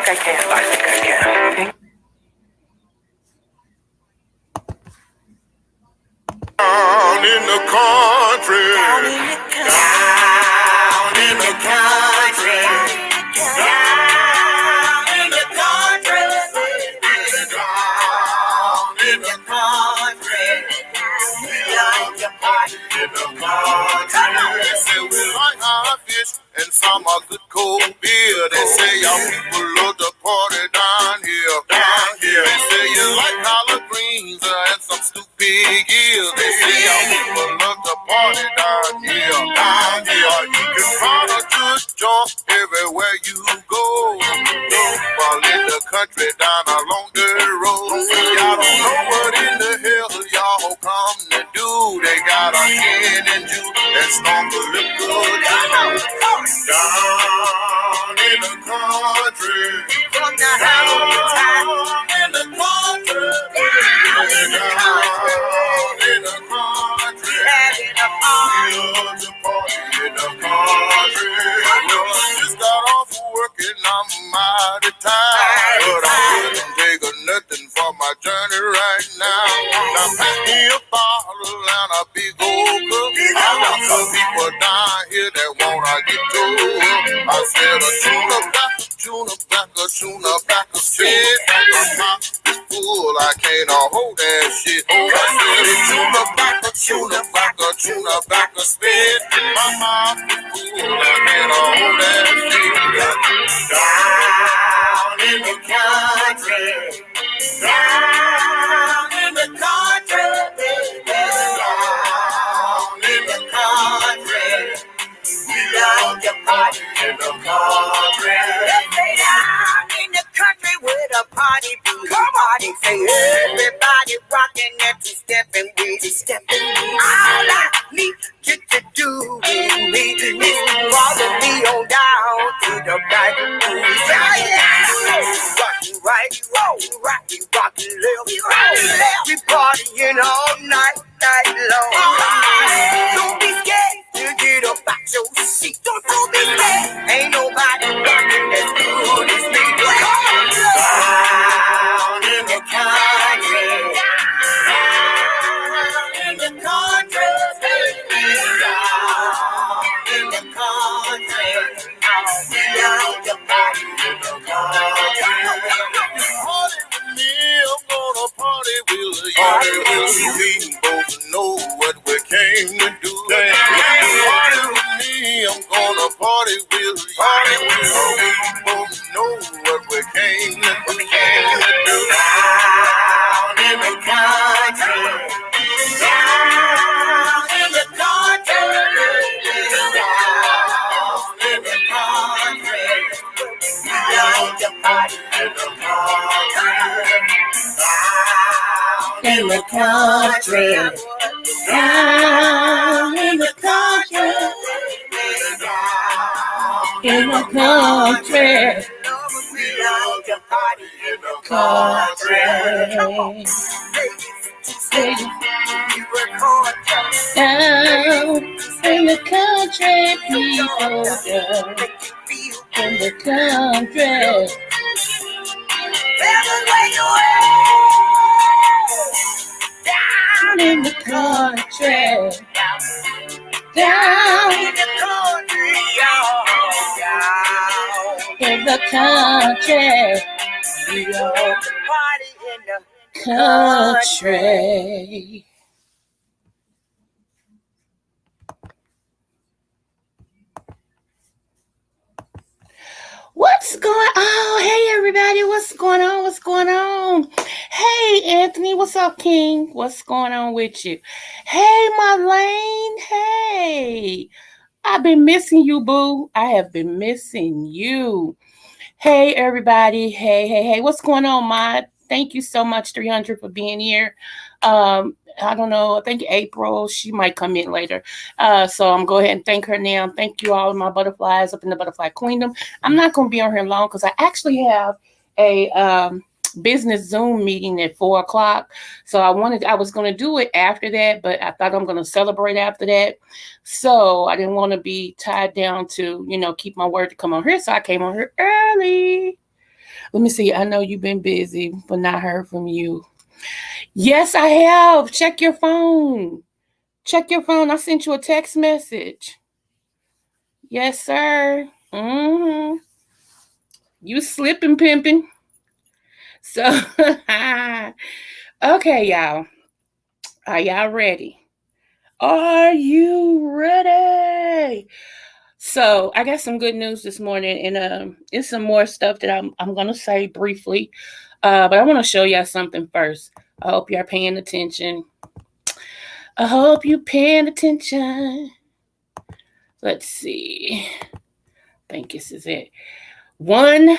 I can. I think I can. Down in the country. Down in the country. Down in the country. Down in the country. Down in the country. We like to party in the country. They say we like our fish and some are good cold beer. They say y'all people love to party down here. Down here. They say you like collard greens and some stupid gears. They say y'all people love to party down here. Down here. You can find a good joint everywhere you go. Well, in the country down along the road. Y'all don't know what in the hell y'all come to do. They got a gin and juice and stronger liquor. Down in the country. From the house in the country. Down in the country. In the country. Having a party. We love to party in the country. Well, I just got off work and I'm mighty tired. But I couldn't take nothing for my journey right now. Now pass me a bottle and a big old cup. I got some people down here that wanna get to it. I said a tuna back, tuna back, spit back, a pop is full. I can't hold that shit. I said a tuna back, spit. My mouth is full. I can't hold that shit. Down in the country. Down in the country, baby. Down in the country. We love to party in the country. Down in the country where the party be. Party say everybody rocking and stepping with it, stepping. All I need you to do with me is follow me on down to the back. Rockin' right, rockin' left, we partying all night long. Don't be scared to get up out your seat. Don't be scared. Ain't nobody rockin' as good as me. Down in the country. Down in the country. Down in the country. We love to party in the country. Party with me, I'm gonna party with you. We both know what we came to do. Party with me, I'm gonna party with you. We both know what we came to do. Down in the country. Down in the country. Down in the country. We love to party in the country. In the country, down in the country, in the country, we love to party in the country. Down in the country, people, in the country. Down in the country, down in the country, down in the country, we all party in the country. What's going on? Hey, everybody. What's going on? What's going on? Hey, Anthony. What's up, King? What's going on with you? Hey, Marlene. Hey. I've been missing you, boo. I have been missing you. Hey, everybody. Hey. What's going on, Mod? Thank you so much, 300, for being here. I don't know. I think April, she might come in later. So I'm going to go ahead and thank her now. Thank you all of my butterflies up in the Butterfly Queendom. I'm not going to be on here long because I actually have a business Zoom meeting at 4:00. So I was going to do it after that, but I thought I'm going to celebrate after that. So I didn't want to be tied down to, keep my word to come on here. So I came on here early. Let me see. I know you've been busy, but not heard from you. Yes, I have. Check your phone. Check your phone. I sent you a text message. Yes, sir. You slipping, pimping. So, okay, y'all. Are y'all ready? Are you ready? So I got some good news this morning, and it's some more stuff that I'm gonna say briefly, but I want to show y'all something first. I hope you're paying attention. I hope you're paying attention. Let's see. I think this is it. 1,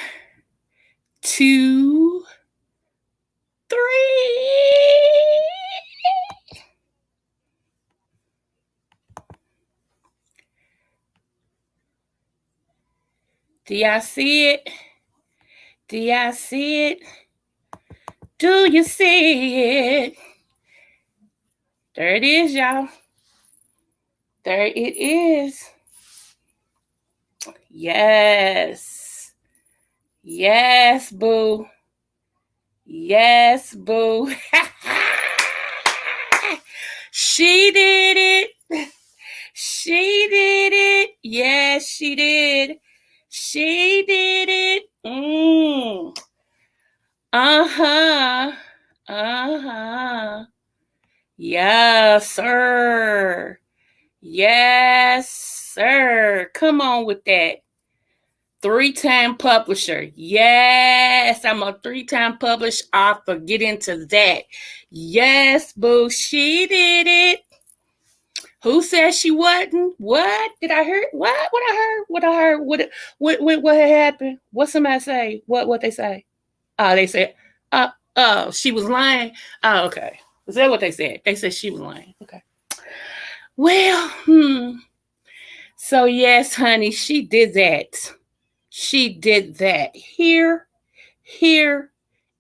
2, 3. Do y'all see it? Do y'all see it? Do you see it? There it is, y'all. There it is. Yes. Yes, boo. Yes, boo. She did it. She did it. Yes, she did. She did it. Uh-huh. Uh-huh. Yes, sir. Yes, sir. Come on with that. 3-time publisher. Yes, I'm a 3-time published author. Get into that. Yes, boo. She did it. Who said she wasn't? What did I hear? What I heard? What I heard? What had happened? What somebody say? What they say? Oh, they said, oh, she was lying. Oh, okay. Is that what they said? They said she was lying. Okay. Well, So yes, honey, she did that. She did that. Here,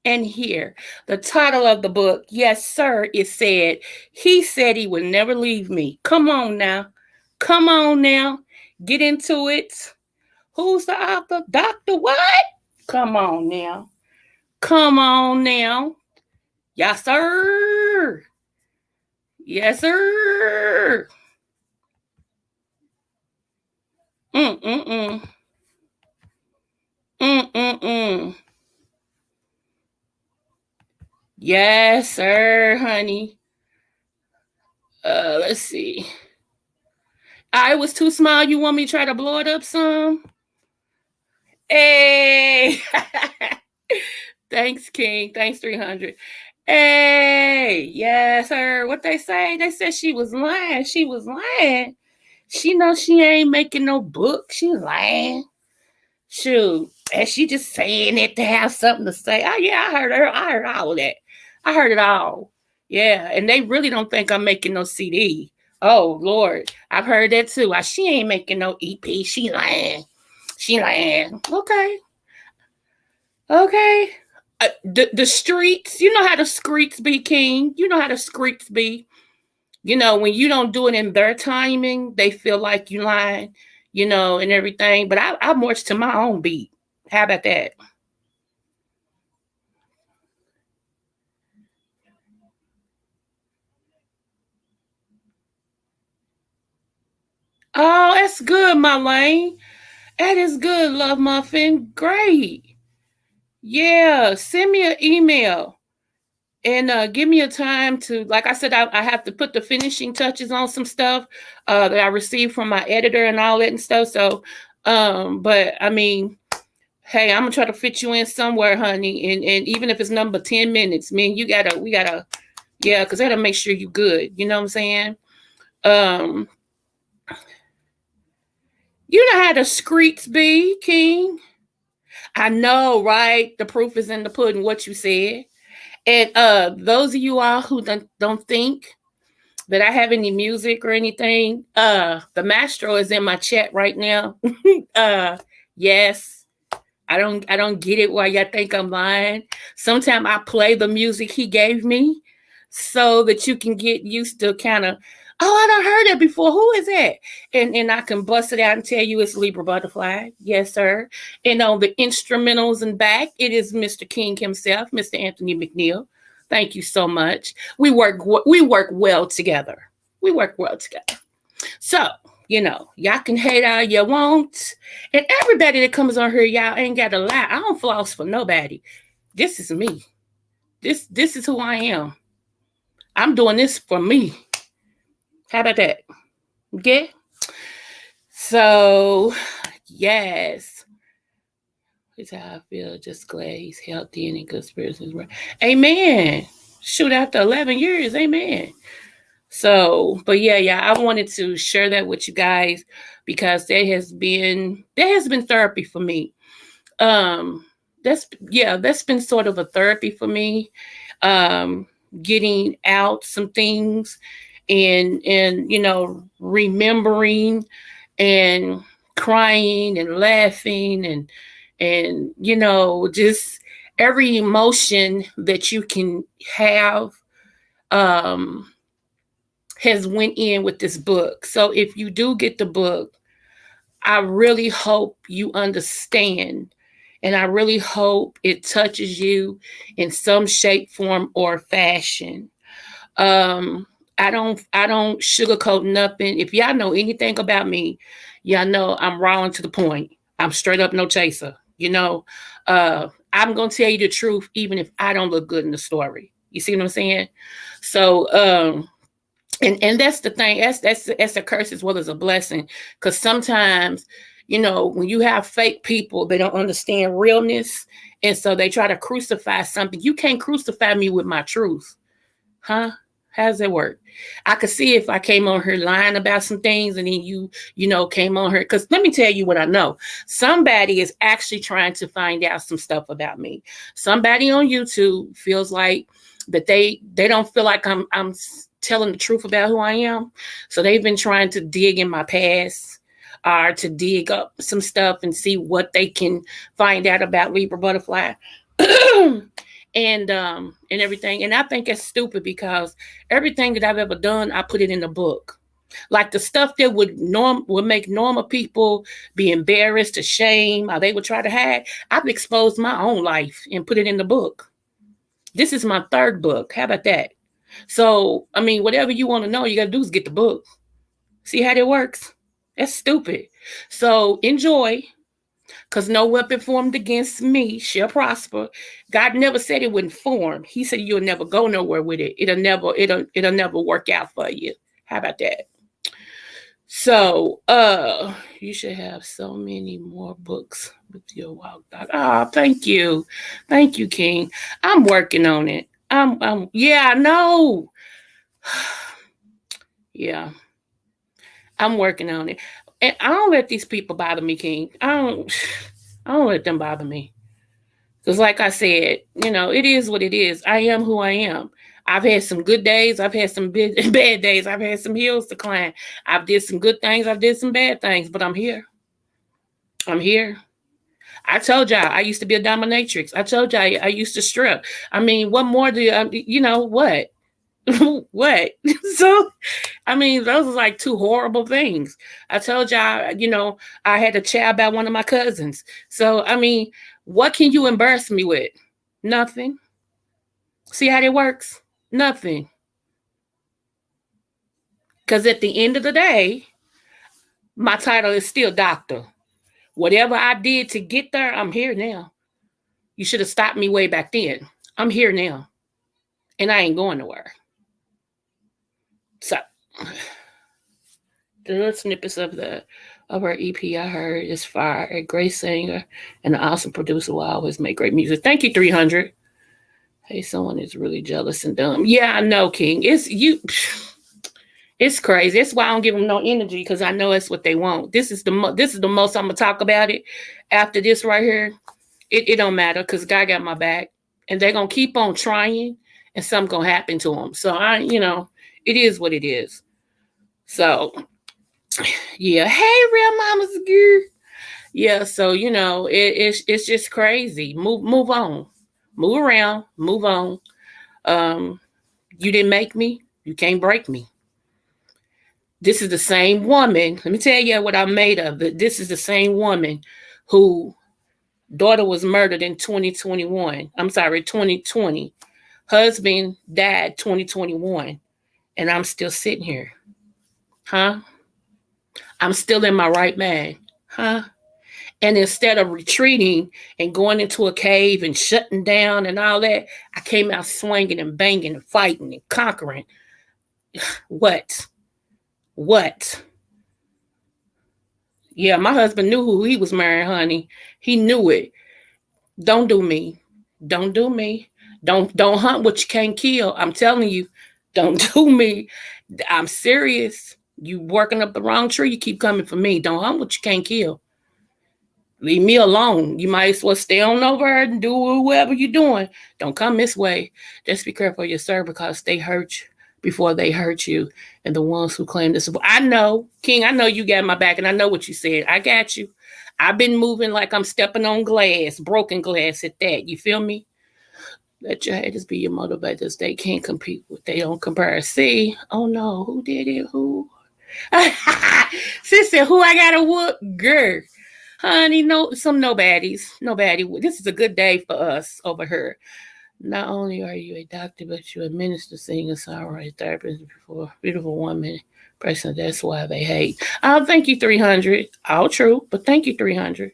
and here. The title of the book, yes, sir, it said, he said he would never leave me. Come on now. Come on now. Get into it. Who's the author? Dr. What? Come on now. Come on now. Yes, sir. Yes, sir. Mm-mm-mm. Mm-mm-mm. Yes, sir, honey. Let's see. I was too small. You want me to try to blow it up some? Hey. Thanks, King. Thanks, 300. Hey. Yes, sir. What they say? They said she was lying. She was lying. She knows she ain't making no book. She lying. Shoot. And she just saying it to have something to say. Oh, yeah, I heard her. I heard all of that. I heard it all. Yeah. And they really don't think I'm making no CD. Oh, Lord. I've heard that too. She ain't making no EP. She lying. She lying. Okay. Okay. The streets, you know how the streets be, King. You know how the streets be. You know, when you don't do it in their timing, they feel like you lying, and everything. But I march to my own beat. How about that? Oh, that's good, my lane. That is good, Love Muffin. Great. Yeah, send me an email and give me a time to, like I said, I have to put the finishing touches on some stuff that I received from my editor and all that and stuff. So, but I mean, hey, I'm gonna try to fit you in somewhere, honey. And even if it's number 10 minutes, man, we gotta, yeah, because that'll make sure you good. You know what I'm saying? Um, you know how the streets be, King. I know, right? The proof is in the pudding, what you said. And those of you all who don't think that I have any music or anything, the maestro is in my chat right now. Yes. I don't get it why y'all think I'm lying. Sometimes I play the music he gave me so that you can get used to kind of Oh, I done heard that before. Who is that? And I can bust it out and tell you it's Libra Butterfly. Yes, sir. And on the instrumentals and back, it is Mr. King himself, Mr. Anthony McNeil. Thank you so much. We work well together. We work well together. So, y'all can hate all you want. And everybody that comes on here, y'all ain't got to lie. I don't floss for nobody. This is me. This is who I am. I'm doing this for me. How about that? Okay? So, yes. It's how I feel. Just glad he's healthy and in good spirits. Amen. Shoot, after 11 years. Amen. So, but yeah, I wanted to share that with you guys because there has been therapy for me. Um, that's been sort of a therapy for me. Um, Getting out some things and remembering and crying and laughing and just every emotion that you can have um has went in with this book. So if you do get the book, I really hope you understand, and I really hope it touches you in some shape, form, or fashion. Um, I don't sugarcoat nothing. If y'all know anything about me, y'all know I'm raw and to the point. I'm straight up no chaser. I'm gonna tell you the truth, even if I don't look good in the story. You see what I'm saying? So and that's the thing. That's a curse as well as a blessing. Because sometimes, when you have fake people, they don't understand realness, and so they try to crucify something. You can't crucify me with my truth, huh? How does that work? I could see if I came on here lying about some things, and then came on here. Because let me tell you what I know. Somebody is actually trying to find out some stuff about me. Somebody on YouTube feels like that they don't feel like I'm telling the truth about who I am. So they've been trying to dig in my past or to dig up some stuff and see what they can find out about Libra Butterfly. And everything. And I think it's stupid because everything that I've ever done, I put it in the book. Like the stuff that would make normal people be embarrassed, ashamed, or they would try to hide. I've exposed my own life and put it in the book. This is my third book. How about that? So, I mean, whatever you want to know, you got to do is get the book. See how that works? That's stupid. So enjoy, because no weapon formed against me shall prosper. God never said it wouldn't form. He said you'll never go nowhere with it. It'll never work out for you. How about that? So, you should have so many more books with your walk dog. Oh, thank you. Thank you, King. I'm working on it. Yeah, I know. Yeah, I'm working on it. And I don't let these people bother me, King. I don't let them bother me. Because like I said, it is what it is. I am who I am. I've had some good days. I've had some bad days. I've had some hills to climb. I've did some good things. I've did some bad things, but I'm here. I'm here. I told y'all I used to be a dominatrix. I told y'all I used to strip. I mean, what more do what? What? So, I mean, those are like two horrible things. I told y'all, I had a child by one of my cousins. So, I mean, what can you embarrass me with? Nothing. See how that works? Nothing. Because at the end of the day, my title is still doctor. Whatever I did to get there, I'm here now. You should have stopped me way back then. I'm here now. And I ain't going nowhere. So, the little snippets of her EP I heard is fire. A great singer and an awesome producer will always make great music. Thank you, 300. Hey, someone is really jealous and dumb. Yeah, I know, King. It's you. It's crazy. That's why I don't give them no energy, because I know it's what they want. This is the most I'm gonna talk about it. After this right here, it don't matter, because God got my back, and they're gonna keep on trying, and something gonna happen to them. So it is what it is. So yeah. Hey, real mama's girl. Yeah. So it's just crazy. Move on. Move around. Move on. You didn't make me. You can't break me. This is the same woman. Let me tell you what I'm made of. This is the same woman who daughter was murdered in 2021. I'm sorry, 2020. Husband died 2021. And I'm still sitting here. Huh? I'm still in my right mind. Huh? And instead of retreating and going into a cave and shutting down and all that, I came out swinging and banging and fighting and conquering. What? What? Yeah, my husband knew who he was marrying, honey. He knew it. Don't do me. Don't do me. Don't hunt what you can't kill. I'm telling you, don't do me. I'm serious. You working up the wrong tree. You keep coming for me. Don't hunt what you can't kill. Leave me alone. You might as well stay on over and do whatever you're doing. Don't come this way. Just be careful of yourself because they hurt you before they hurt you. And the ones who claim this, I know, King, I know you got my back and I know what you said. I got you. I've been moving like I'm stepping on glass, broken glass at that. You feel me? Let your haters be your motivators. They can't compete with they own compare. See? Oh no, who did it? Who? Sister, who I got to whoop? Girl. Honey, no, some nobodies. Nobody. This is a good day for us over here. Not only are you a doctor, but you're a minister, singer, songwriter, therapist, before beautiful woman, person. That's why they hate. I'll thank you 300. All true, but thank you 300.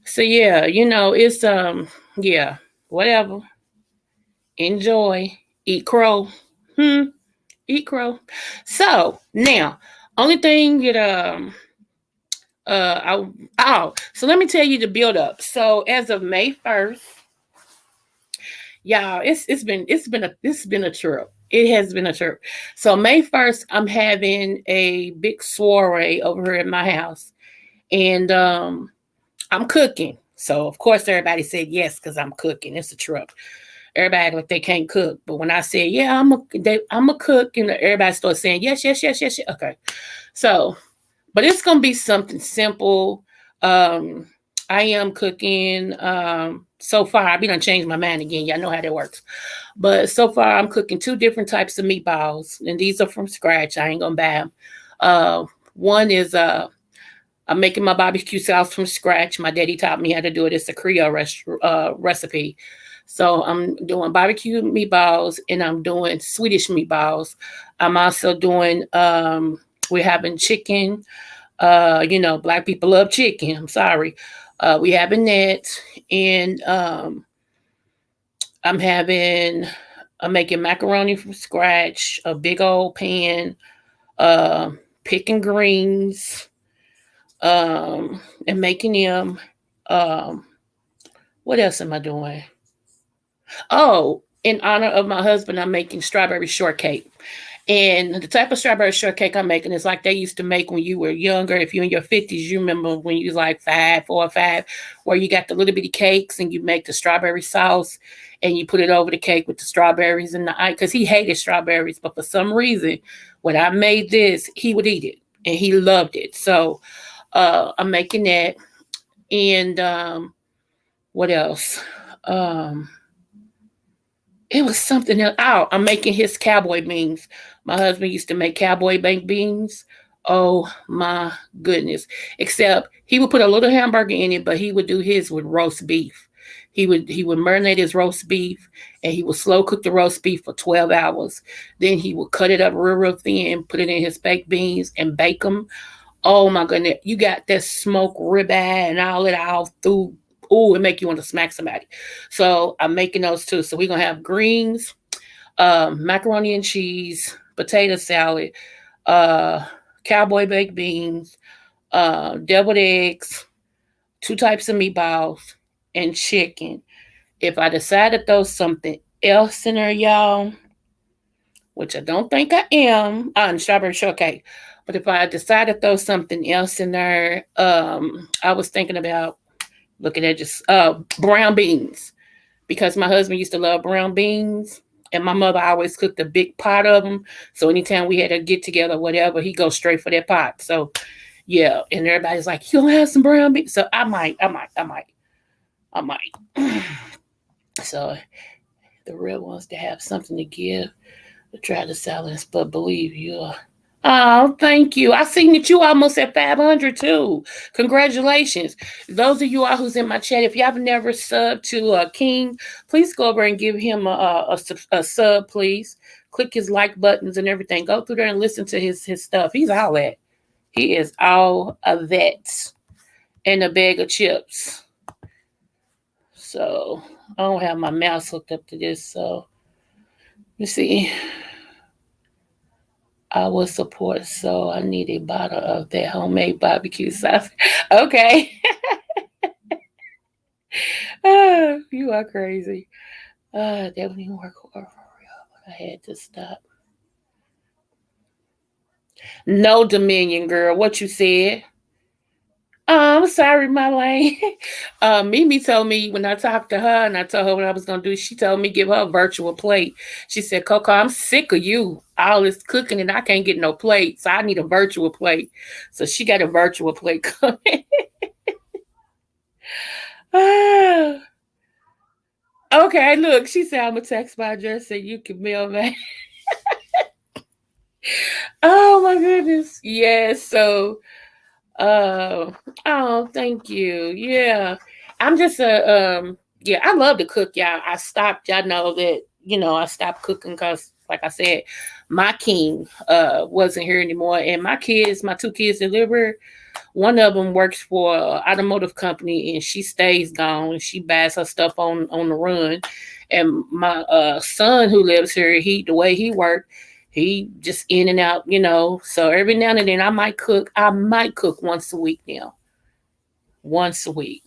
So yeah, it's yeah, whatever. Enjoy. Eat crow. Eat crow. So now, only thing that so let me tell you the build up. So as of May 1st, y'all, it's been a trip. It has been a trip. So May 1st, I'm having a big soiree over here at my house. And I'm cooking. So of course everybody said yes because I'm cooking. It's a trip. Everybody like they can't cook, but when I said yeah, I'm a cook, and everybody started saying yes, yes, yes, yes, yes. Okay, so but it's gonna be something simple. Um, I am cooking. So far, I've been changed my mind again. Y'all know how that works. But so far, I'm cooking two different types of meatballs, and these are from scratch. I ain't gonna buy them. One is I'm making my barbecue sauce from scratch. My daddy taught me how to do it. It's a Creole recipe. So I'm doing barbecue meatballs and I'm doing Swedish meatballs. I'm also doing we're having chicken. Black people love chicken. I'm sorry. We having that, and I'm having I'm making macaroni from scratch, a big old pan, uh, picking greens, and making them. Um, what else am I doing? Oh, in honor of my husband, I'm making strawberry shortcake. And the type of strawberry shortcake I'm making is like they used to make when you were younger. If you're in your 50s, you remember when you was like 4 or 5, where you got the little bitty cakes and you make the strawberry sauce and you put it over the cake with the strawberries and the ice. Because he hated strawberries, but for some reason, when I made this, he would eat it and he loved it. So I'm making that. And what else? Um, It was something else. Oh, I'm making his cowboy beans. My husband used to make cowboy baked beans. Oh my goodness. Except he would put a little hamburger in it, but he would do his with roast beef. He would marinate his roast beef and he would slow cook the roast beef for 12 hours. Then he would cut it up real thin, put it in his baked beans and bake them. Oh my goodness. You got that smoked ribeye and all it all through. Oh, it make you want to smack somebody. So I'm making those too. So we're gonna have greens, macaroni and cheese, potato salad, uh, cowboy baked beans, deviled eggs, two types of meatballs, and chicken. If I decide to throw something else in there, y'all, which I don't think I am, on strawberry shortcake. But if I decide to throw something else in there, I was thinking about looking at just brown beans because my husband used to love brown beans. And my mother always cooked a big pot of them. So anytime we had a get together, whatever, he goes straight for that pot. So yeah, and everybody's like, "You don't have some brown beans?" So I might. So the real ones to have something to give to try to silence, but believe you, Oh, thank you. I seen that you almost at 500 too. Congratulations. Those of you all who's in my chat, if you have never subbed to King, please go over and give him a sub, please. Click his like buttons and everything. Go through there and listen to his stuff. He's all that. He is all of that and a bag of chips. So I don't have my mouse hooked up to this. So let me see. I will support. So I need a bottle of that homemade barbecue sauce. Okay. You are crazy. That wouldn't even work for real. I had to stop. No Dominion, girl. What you said? I'm sorry, my lane. Mimi told me when I talked to her and I told her what I was gonna do, she told me give her a virtual plate. She said, Coco, I'm sick of you. All this cooking and I can't get no plate. So I need a virtual plate. So she got a virtual plate coming. Okay, look, she said I'm gonna text my address so you can mail that. Oh my goodness. Yes, so Uh, oh, thank you. Yeah. I'm just yeah, I love to cook, y'all. I stopped, y'all know that, I stopped cooking because, like I said, my king wasn't here anymore. And my kids, my two kids that live here, one of them works for an automotive company and she stays gone. She buys her stuff on the run. And my son who lives here, the way he worked, he just in and out, So every now and then I might cook. I might cook once a week now. Once a week.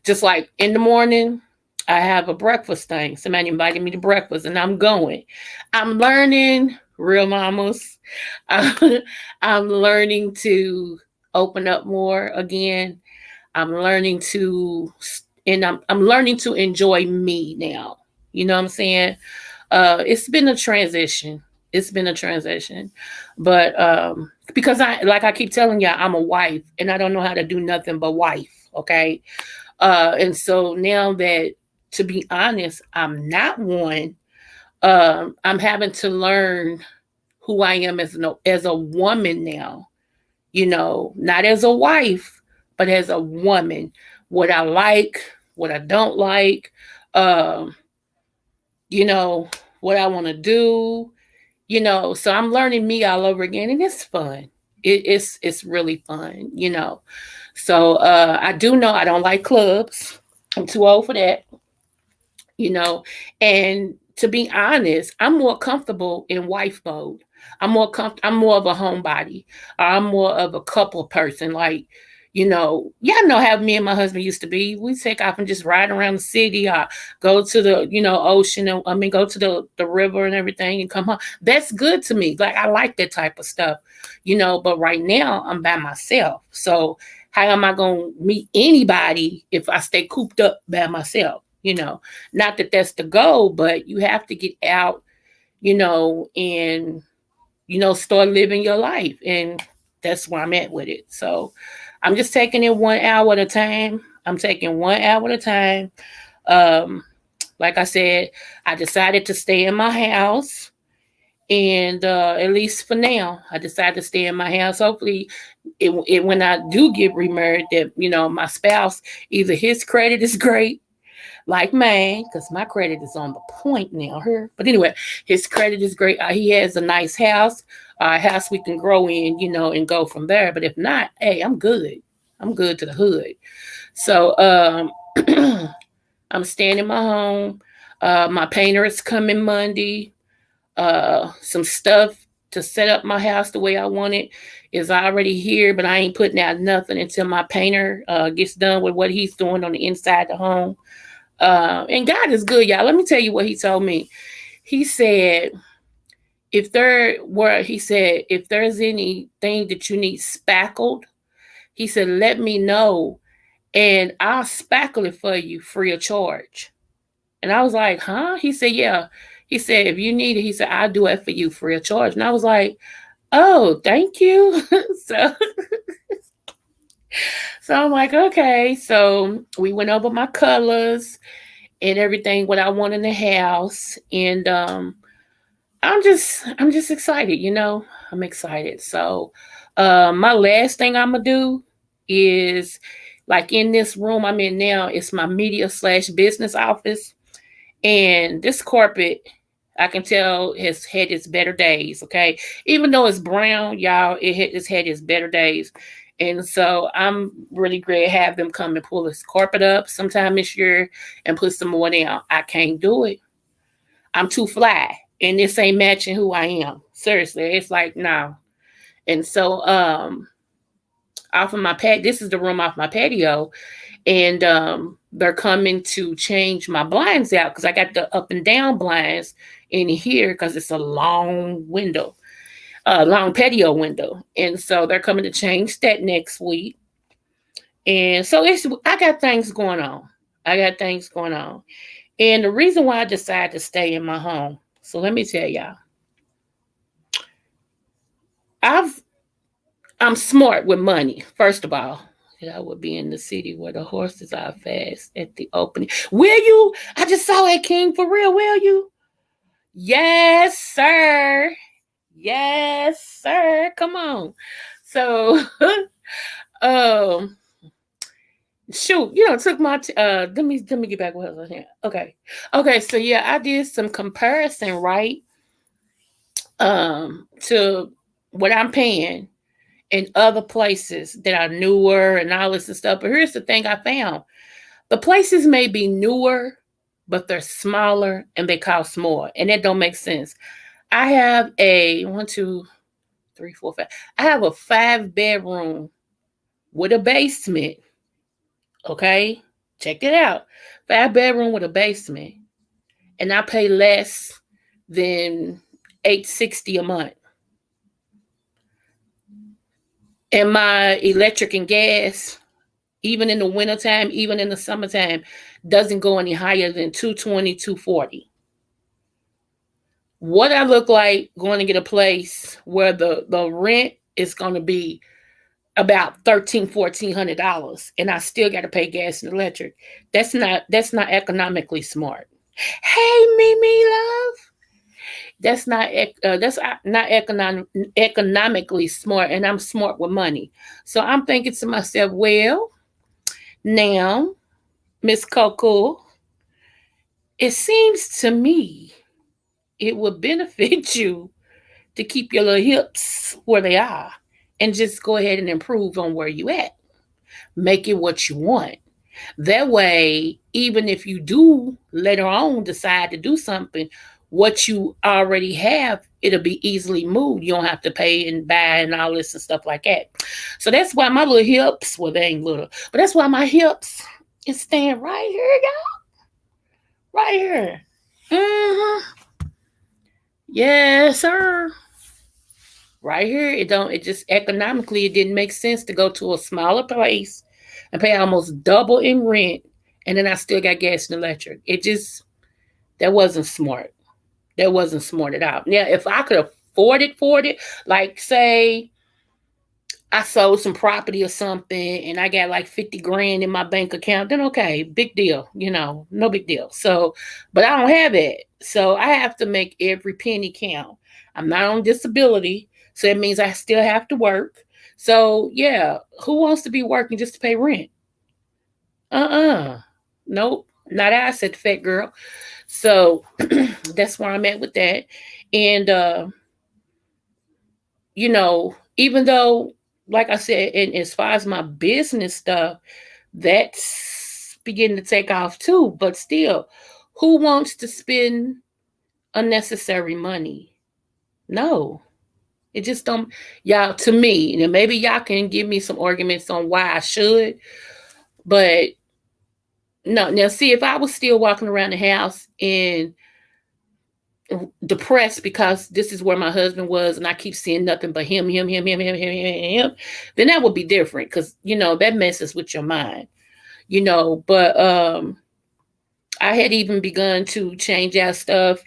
Just like in the morning, I have a breakfast thing. Somebody invited me to breakfast and I'm going. I'm learning, real mamas. I'm learning to open up more again. I'm learning to I'm learning to enjoy me now. You know what I'm saying? It's been a transition. It's been a transition. But because I keep telling y'all, I'm a wife and I don't know how to do nothing but wife. Okay. And so now that, to be honest, I'm not one, I'm having to learn who I am as a woman now, not as a wife, but as a woman. What I like, what I don't like, um, you know, what I want to do, so I'm learning me all over again and it's fun. It's really fun. So I do know I don't like clubs. I'm too old for that, you know. And to be honest, I'm more comfortable in wife mode. I'm more of a homebody. I'm more of a couple person. Like, y'all know how me and my husband used to be. We take off and just ride around the city, or go to the, ocean. And, go to the river and everything, and come home. That's good to me. Like I like that type of stuff, But right now I'm by myself, so how am I gonna meet anybody if I stay cooped up by myself? Not that that's the goal, but you have to get out, and start living your life. And that's where I'm at with it. So I'm just taking it 1 hour at a time. I'm taking 1 hour at a time. Um, like I said, I decided to stay in my house. And at least for now, I decided to stay in my house. Hopefully, when I do get remarried, that my spouse, either his credit is great like mine, because my credit is on the point now here. But anyway, his credit is great. He has a nice house, a house we can grow in, and go from there. But if not, hey, I'm good. I'm good to the hood. So I'm staying in my home. My painter is coming Monday. Some stuff to set up my house the way I want it is already here, but I ain't putting out nothing until my painter gets done with what he's doing on the inside of the home. And God is good, y'all. Let me tell you what he told me. He said, if there's anything that you need spackled, he said, let me know and I'll spackle it for you free of charge. And I was like, huh? He said, yeah. He said, if you need it, he said, I'll do it for you free of charge. And I was like, oh, thank you. so so I'm like, okay. So we went over my colors and everything what I want in the house, and I'm just excited. I'm excited. So, my last thing I'm gonna do is like in this room I'm in now. It's my media slash business office, and this carpet, I can tell, has had its better days. Okay, even though it's brown, y'all, it's had its better days. And so I'm really glad to have them come and pull this carpet up sometime this year and put some more down. I can't do it. I'm too fly, and this ain't matching who I am. Seriously, it's like no. And so off of my pad, this is the room off my patio, and they're coming to change my blinds out because I got the up and down blinds in here because it's a long window, long patio window, and so they're coming to change that next week. And so I got things going on. I got things going on, and the reason why I decided to stay in my home. So let me tell y'all, I've I'm smart with money. First of all, I would be in the city where the horses are fast at the opening. Will you? I just saw that King for real. Will you? Yes, sir. Yes, sir. Come on. So, um, shoot, took my let me get back what I was saying. Okay. So yeah, I did some comparison, right? To what I'm paying in other places that are newer and all this and stuff. But here's the thing I found. The places may be newer, but they're smaller and they cost more. And that don't make sense. I have a 1, 2, 3, 4, 5. I have a 5 bedroom with a basement. Okay. Check it out. 5 bedroom with a basement. And I pay less than $860 a month. And my electric and gas, even in the wintertime, even in the summertime, doesn't go any higher than 220, 240. What I look like going to get a place where the rent is going to be about $1,300, $1,400, and I still got to pay gas and electric. That's not economically smart. Hey, Mimi love, that's not economically smart, and I'm smart with money. So I'm thinking to myself, well, now, Miss Coco, it seems to me it would benefit you to keep your little hips where they are and just go ahead and improve on where you at. Make it what you want. That way, even if you do later on decide to do something, what you already have, it'll be easily moved. You don't have to pay and buy and all this and stuff like that. So that's why my little hips, well, they ain't little, but that's why my hips is staying right here, y'all. Right here. Mm-hmm. Yes, sir. Right here. It just economically it didn't make sense to go to a smaller place and pay almost double in rent, and then I still got gas and electric. That wasn't smart. That wasn't smart at all. Now, if I could afford it, like say I sold some property or something and I got like 50 grand in my bank account, then okay, big deal, no big deal. So, but I don't have it. So I have to make every penny count. I'm not on disability, so it means I still have to work. So, yeah, who wants to be working just to pay rent? Uh-uh. Nope. Not I, said the fat girl. So that's where I'm at with that. And even though, like I said, and as far as my business stuff, that's beginning to take off too. But still, who wants to spend unnecessary money? No. It just don't, y'all, to me, and maybe y'all can give me some arguments on why I should, but no. Now, see, if I was still walking around the house and depressed because this is where my husband was and I keep seeing nothing but him, then that would be different because, that messes with your mind, but I had even begun to change out stuff,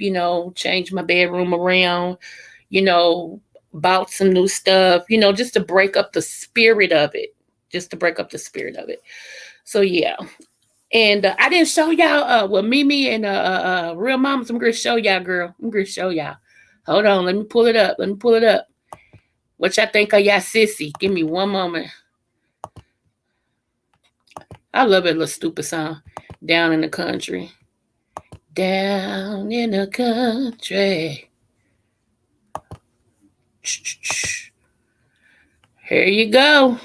change my bedroom around, you know, bought some new stuff, just to break up the spirit of it, just to break up the spirit of it. So, yeah. And I didn't show y'all well Mimi and Real Mamas. I'm gonna show y'all, girl. I'm gonna show y'all. Hold on, let me pull it up. What y'all think of y'all sissy? Give me one moment. I love that little stupid song. Down in the country. Down in the country. Here you go.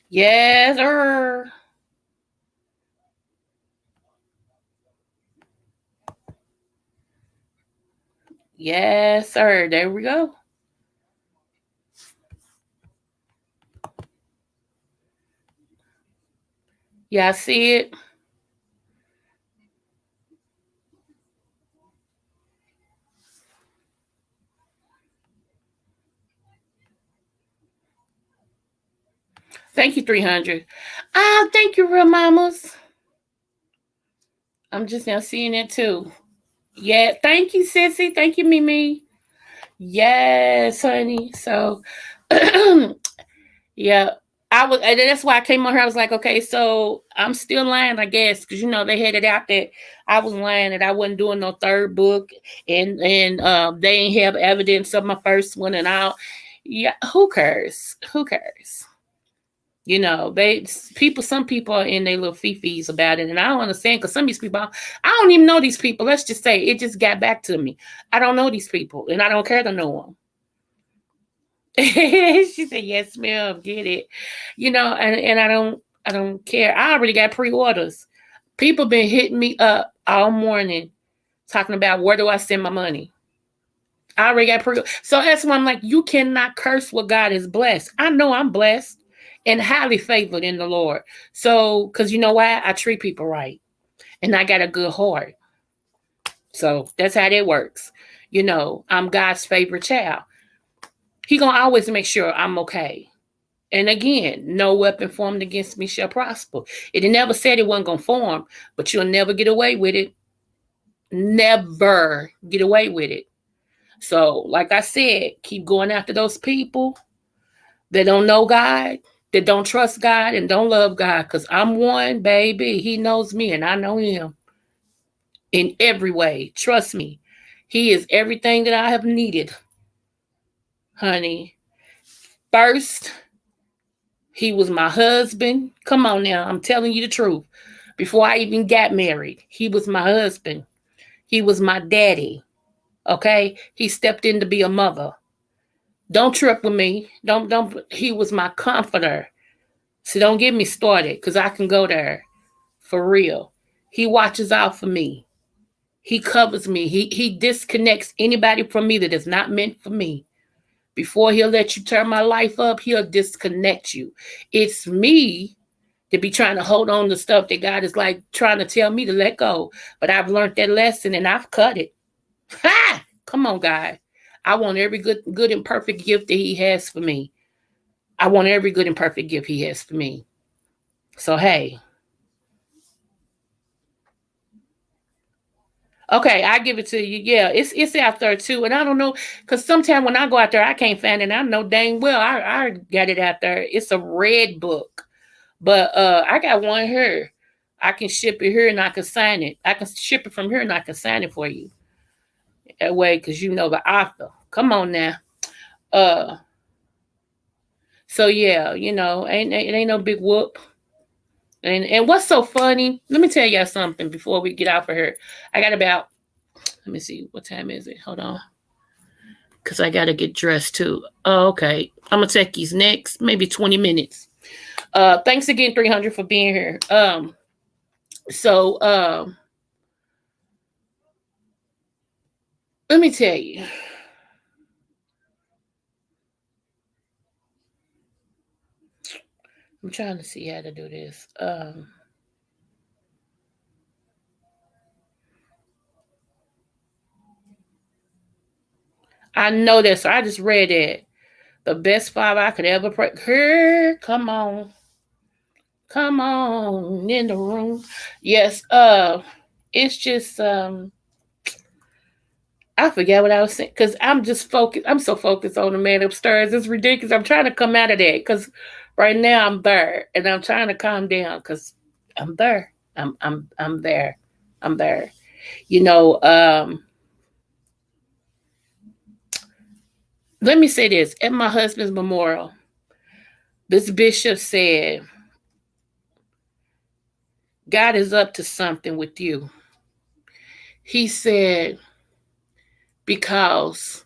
Yes, sir. Yes, sir. There we go. Y'all see it? Thank you, 300. Ah, thank you, real mamas. I'm just now seeing it too. Yeah, thank you, sissy. Thank you, Mimi. Yes, honey. So, yeah, I was, and that's why I came on here. I was like, okay, so I'm still lying, I guess, because they had it out that I was lying that I wasn't doing no third book, and they ain't have evidence of my first one, and all. Yeah, who cares? Who cares? Some people are in their little fifis about it, and I don't understand because some of these people, I don't even know these people. Let's just say it just got back to me. I don't know these people, and I don't care to know them. She said, "Yes, ma'am, get it." And I don't care. I already got pre-orders. People been hitting me up all morning talking about where do I send my money. I already got pre. So that's why I'm like, you cannot curse what God is blessed. I know I'm blessed and highly favored in the Lord. So, because you know why? I treat people right, and I got a good heart. So that's how that works. I'm God's favorite child. He gonna always make sure I'm okay. And again, no weapon formed against me shall prosper. It never said it wasn't gonna form, but you'll never get away with it. Never get away with it. So, like I said, keep going after those people that don't know God, that don't trust God, and don't love God. Because I'm one, baby. He knows me, and I know him in every way. Trust me. He is everything that I have needed, honey. First, he was my husband. Come on now. I'm telling you the truth. Before I even got married, he was my husband. He was my daddy. Okay? He stepped in to be a mother. Don't trip with me. Don't he was my comforter. So don't get me started because I can go there for real. He watches out for me. He covers me. He disconnects anybody from me that is not meant for me. Before he'll let you turn my life up, he'll disconnect you. It's me to be trying to hold on to stuff that God is like trying to tell me to let go. But I've learned that lesson and I've cut it. Ha! Come on, God. I want every good and perfect gift that he has for me. I want every good and perfect gift he has for me. So hey. Okay, I give it to you. Yeah, it's out there too. And I don't know, because sometimes when I go out there, I can't find it. I know dang well I got it out there. It's a red book. But I got one here. I can ship it here and I can sign it. I can ship it from here and I can sign it for you. That way, because you know the author. Come on now. Uh so yeah, it ain't no big whoop. And what's so funny? Let me tell y'all something before we get off of here. I got about, let me see, what time is it? Hold on. Because I gotta get dressed too. Oh, okay. I'm gonna take these next, maybe 20 minutes. Thanks again, 300 for being here. So let me tell you. I'm trying to see how to do this. I know this. I just read it. The best father I could ever pray. Here, come on. Come on in the room. Yes, it's just I forget what I was saying because I'm just focused. I'm so focused on the man upstairs. It's ridiculous. I'm trying to come out of that because right now I'm there and I'm trying to calm down because I'm there. I'm there. I'm there. You know, let me say this. At my husband's memorial, this bishop said, God is up to something with you. He said, because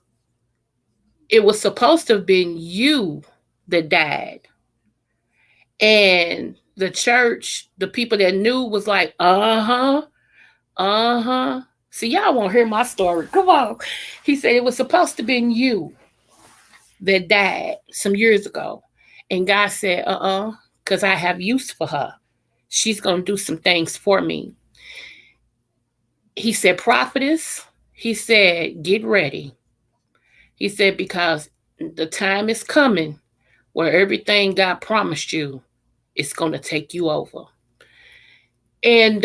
it was supposed to have been you that died. And the church, the people that knew was like, See, y'all won't hear my story. Come on. He said it was supposed to have been you that died some years ago. And God said, because I have use for her. She's going to do some things for me. He said, prophetess, he said, get ready. He said, because the time is coming where everything God promised you is going to take you over. And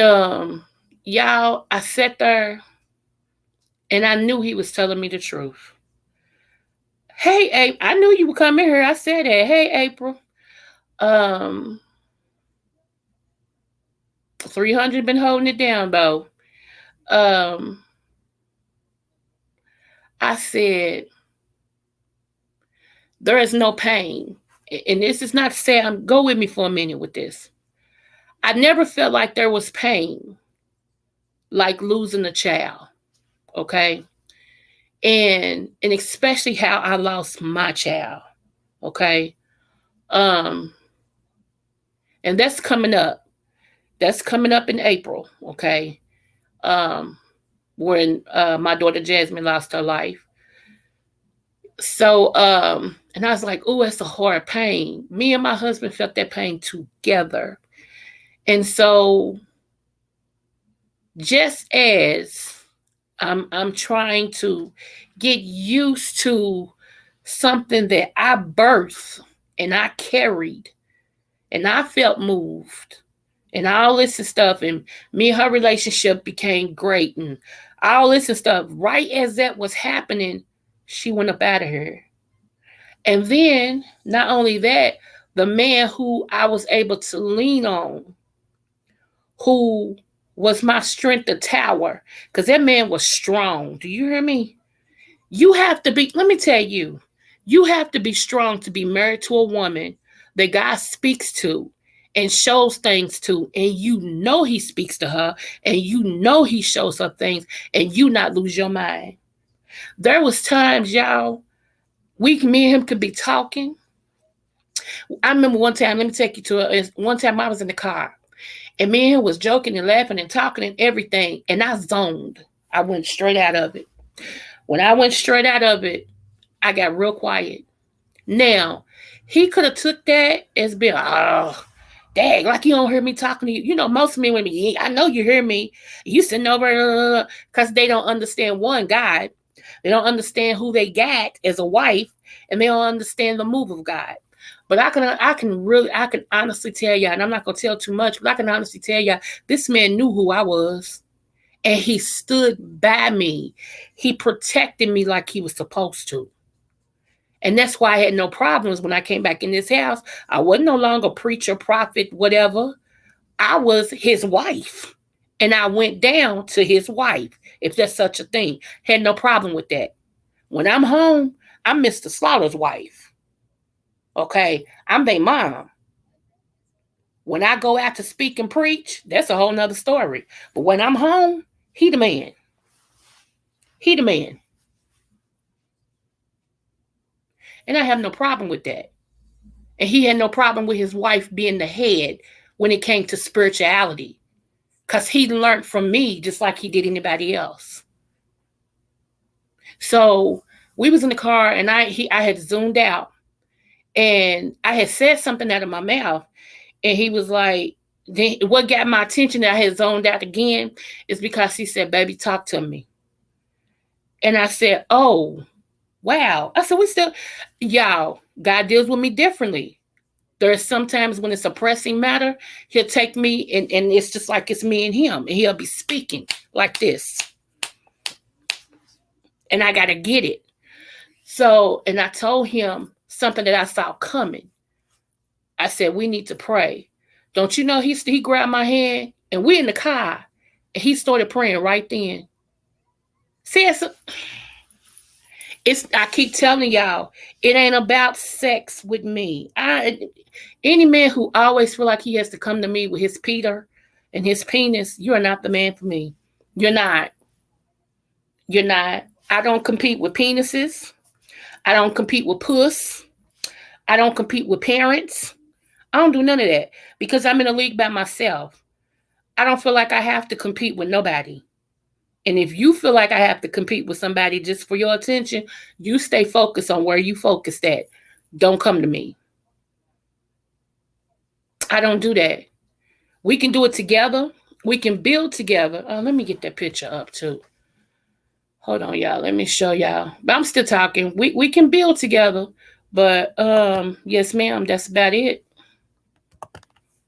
y'all, I sat there and I knew he was telling me the truth. Hey, April, I knew you would come in here. I said that. Hey, April. 300 been holding it down though. I said, there is no pain. And this is not to say, go with me for a minute with this. I never felt like there was pain like losing a child. Okay. And especially how I lost my child. Okay. And that's coming up. That's coming up in April. Okay. When my daughter Jasmine lost her life. So, and I was like, oh, it's a hard pain. Me and my husband felt that pain together. And so just as I'm trying to get used to something that I birthed and I carried and I felt moved and all this and stuff, and me and her relationship became great and all this and stuff. Right as that was happening, she went up out of here. And then not only that, the man who I was able to lean on, who was my strength, the tower, because that man was strong. Do you hear me? You have to be, let me tell you, you have to be strong to be married to a woman that God speaks to and shows things to, and you know he speaks to her, and you know he shows her things, and you not lose your mind. There was times, y'all, me and him could be talking. I remember one time, let me take you to one time I was in the car, and me and him was joking and laughing and talking and everything, and I zoned. I went straight out of it. When I went straight out of it, I got real quiet. Now, he could have took that as being, oh, dang, like you don't hear me talking to you. You know, most men women, I know you hear me. You sitting over, because they don't understand one, God. They don't understand who they got as a wife, and they don't understand the move of God. But I can honestly tell you, and I'm not gonna tell too much, but I can honestly tell you, this man knew who I was. And he stood by me. He protected me like he was supposed to. And that's why I had no problems when I came back in this house. I wasn't no longer preacher, prophet, whatever. I was his wife. And I went down to his wife, if there's such a thing. Had no problem with that. When I'm home, I'm Mr. Slaughter's wife. Okay? I'm their mom. When I go out to speak and preach, that's a whole nother story. But when I'm home, he the man. He the man. And I have no problem with that. And he had no problem with his wife being the head when it came to spirituality. Because he learned from me just like he did anybody else. So we was in the car and I had zoomed out. And I had said something out of my mouth. And he was like, what got my attention that I had zoned out again is because he said, baby, talk to me. And I said, oh, wow. I said, y'all, God deals with me differently. There's sometimes when it's a pressing matter, he'll take me and it's just like it's me and him. And he'll be speaking like this. And I got to get it. So, and I told him something that I saw coming. I said, we need to pray. Don't you know, he grabbed my hand and we're in the car. He started praying right then. See, it's I keep telling y'all, it ain't about sex with me. Any man who always feel like he has to come to me with his Peter and his penis, you are not the man for me. You're not. You're not. I don't compete with penises. I don't compete with puss. I don't compete with parents. I don't do none of that because I'm in a league by myself. I don't feel like I have to compete with nobody. And if you feel like I have to compete with somebody just for your attention, you stay focused on where you focused at. Don't come to me. I don't do that. We can do it together. We can build together. Let me get that picture up too. Hold on, y'all. Let me show y'all. But I'm still talking. We can build together. But yes, ma'am, that's about it.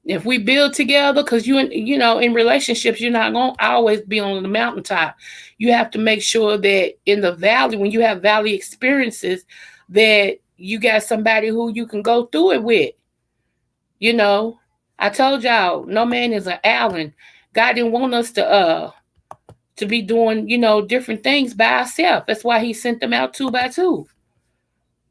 If we build together, because you know, in relationships, you're not gonna always be on the mountaintop. You have to make sure that in the valley, when you have valley experiences, that you got somebody who you can go through it with. You know, I told y'all, no man is an Allen. God didn't want us to be doing, you know, different things by ourselves. That's why He sent them out two by two.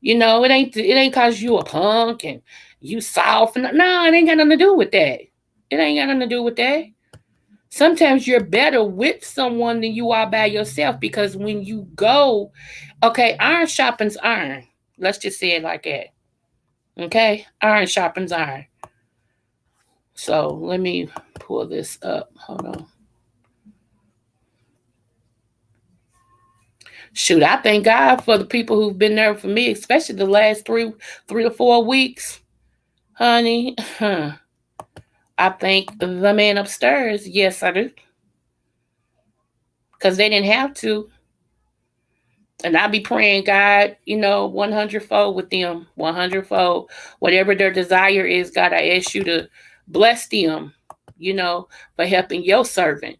You know, it ain't cause you a punk and you soft. No, it ain't got nothing to do with that. It ain't got nothing to do with that. Sometimes you're better with someone than you are by yourself because when you go, okay, iron sharpens iron. Let's just say it like that. Okay, iron sharpens iron. So let me pull this up. Hold on. Shoot, I thank God for the people who've been there for me, especially the last three to 4 weeks, honey. I thank the man upstairs. Yes, I do, because they didn't have to. And I be praying, God, you know, 100-fold with them, 100-fold. Whatever their desire is, God, I ask you to bless them, you know, for helping your servant.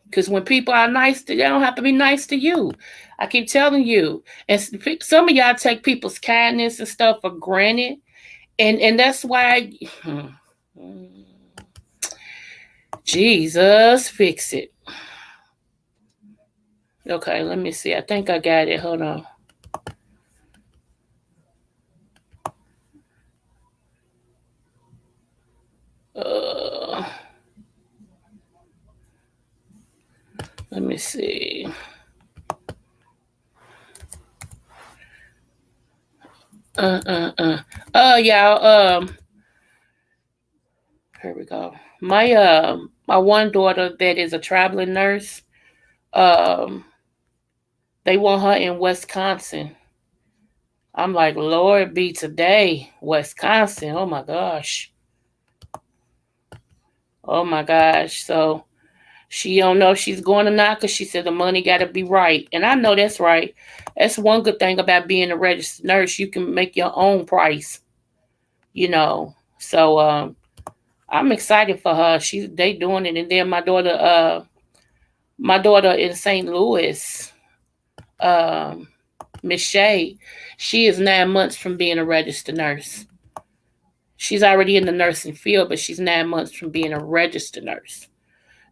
Because when people are nice, they don't have to be nice to you. I keep telling you. And some of y'all take people's kindness and stuff for granted. And that's why, Jesus, fix it. Okay, let me see. I think I got it. Hold on. Uh, Let me see. Y'all. Here we go. My one daughter that is a traveling nurse. Um, they want her in Wisconsin. I'm like, Lord be today, Wisconsin. Oh my gosh. Oh my gosh. So she don't know if she's going or not because she said the money got to be right. And I know that's right. That's one good thing about being a registered nurse. You can make your own price, you know. So I'm excited for her. They doing it. And then my daughter in St. Louis, Miss Shay, she is 9 months from being a registered nurse. She's already in the nursing field, but she's 9 months from being a registered nurse.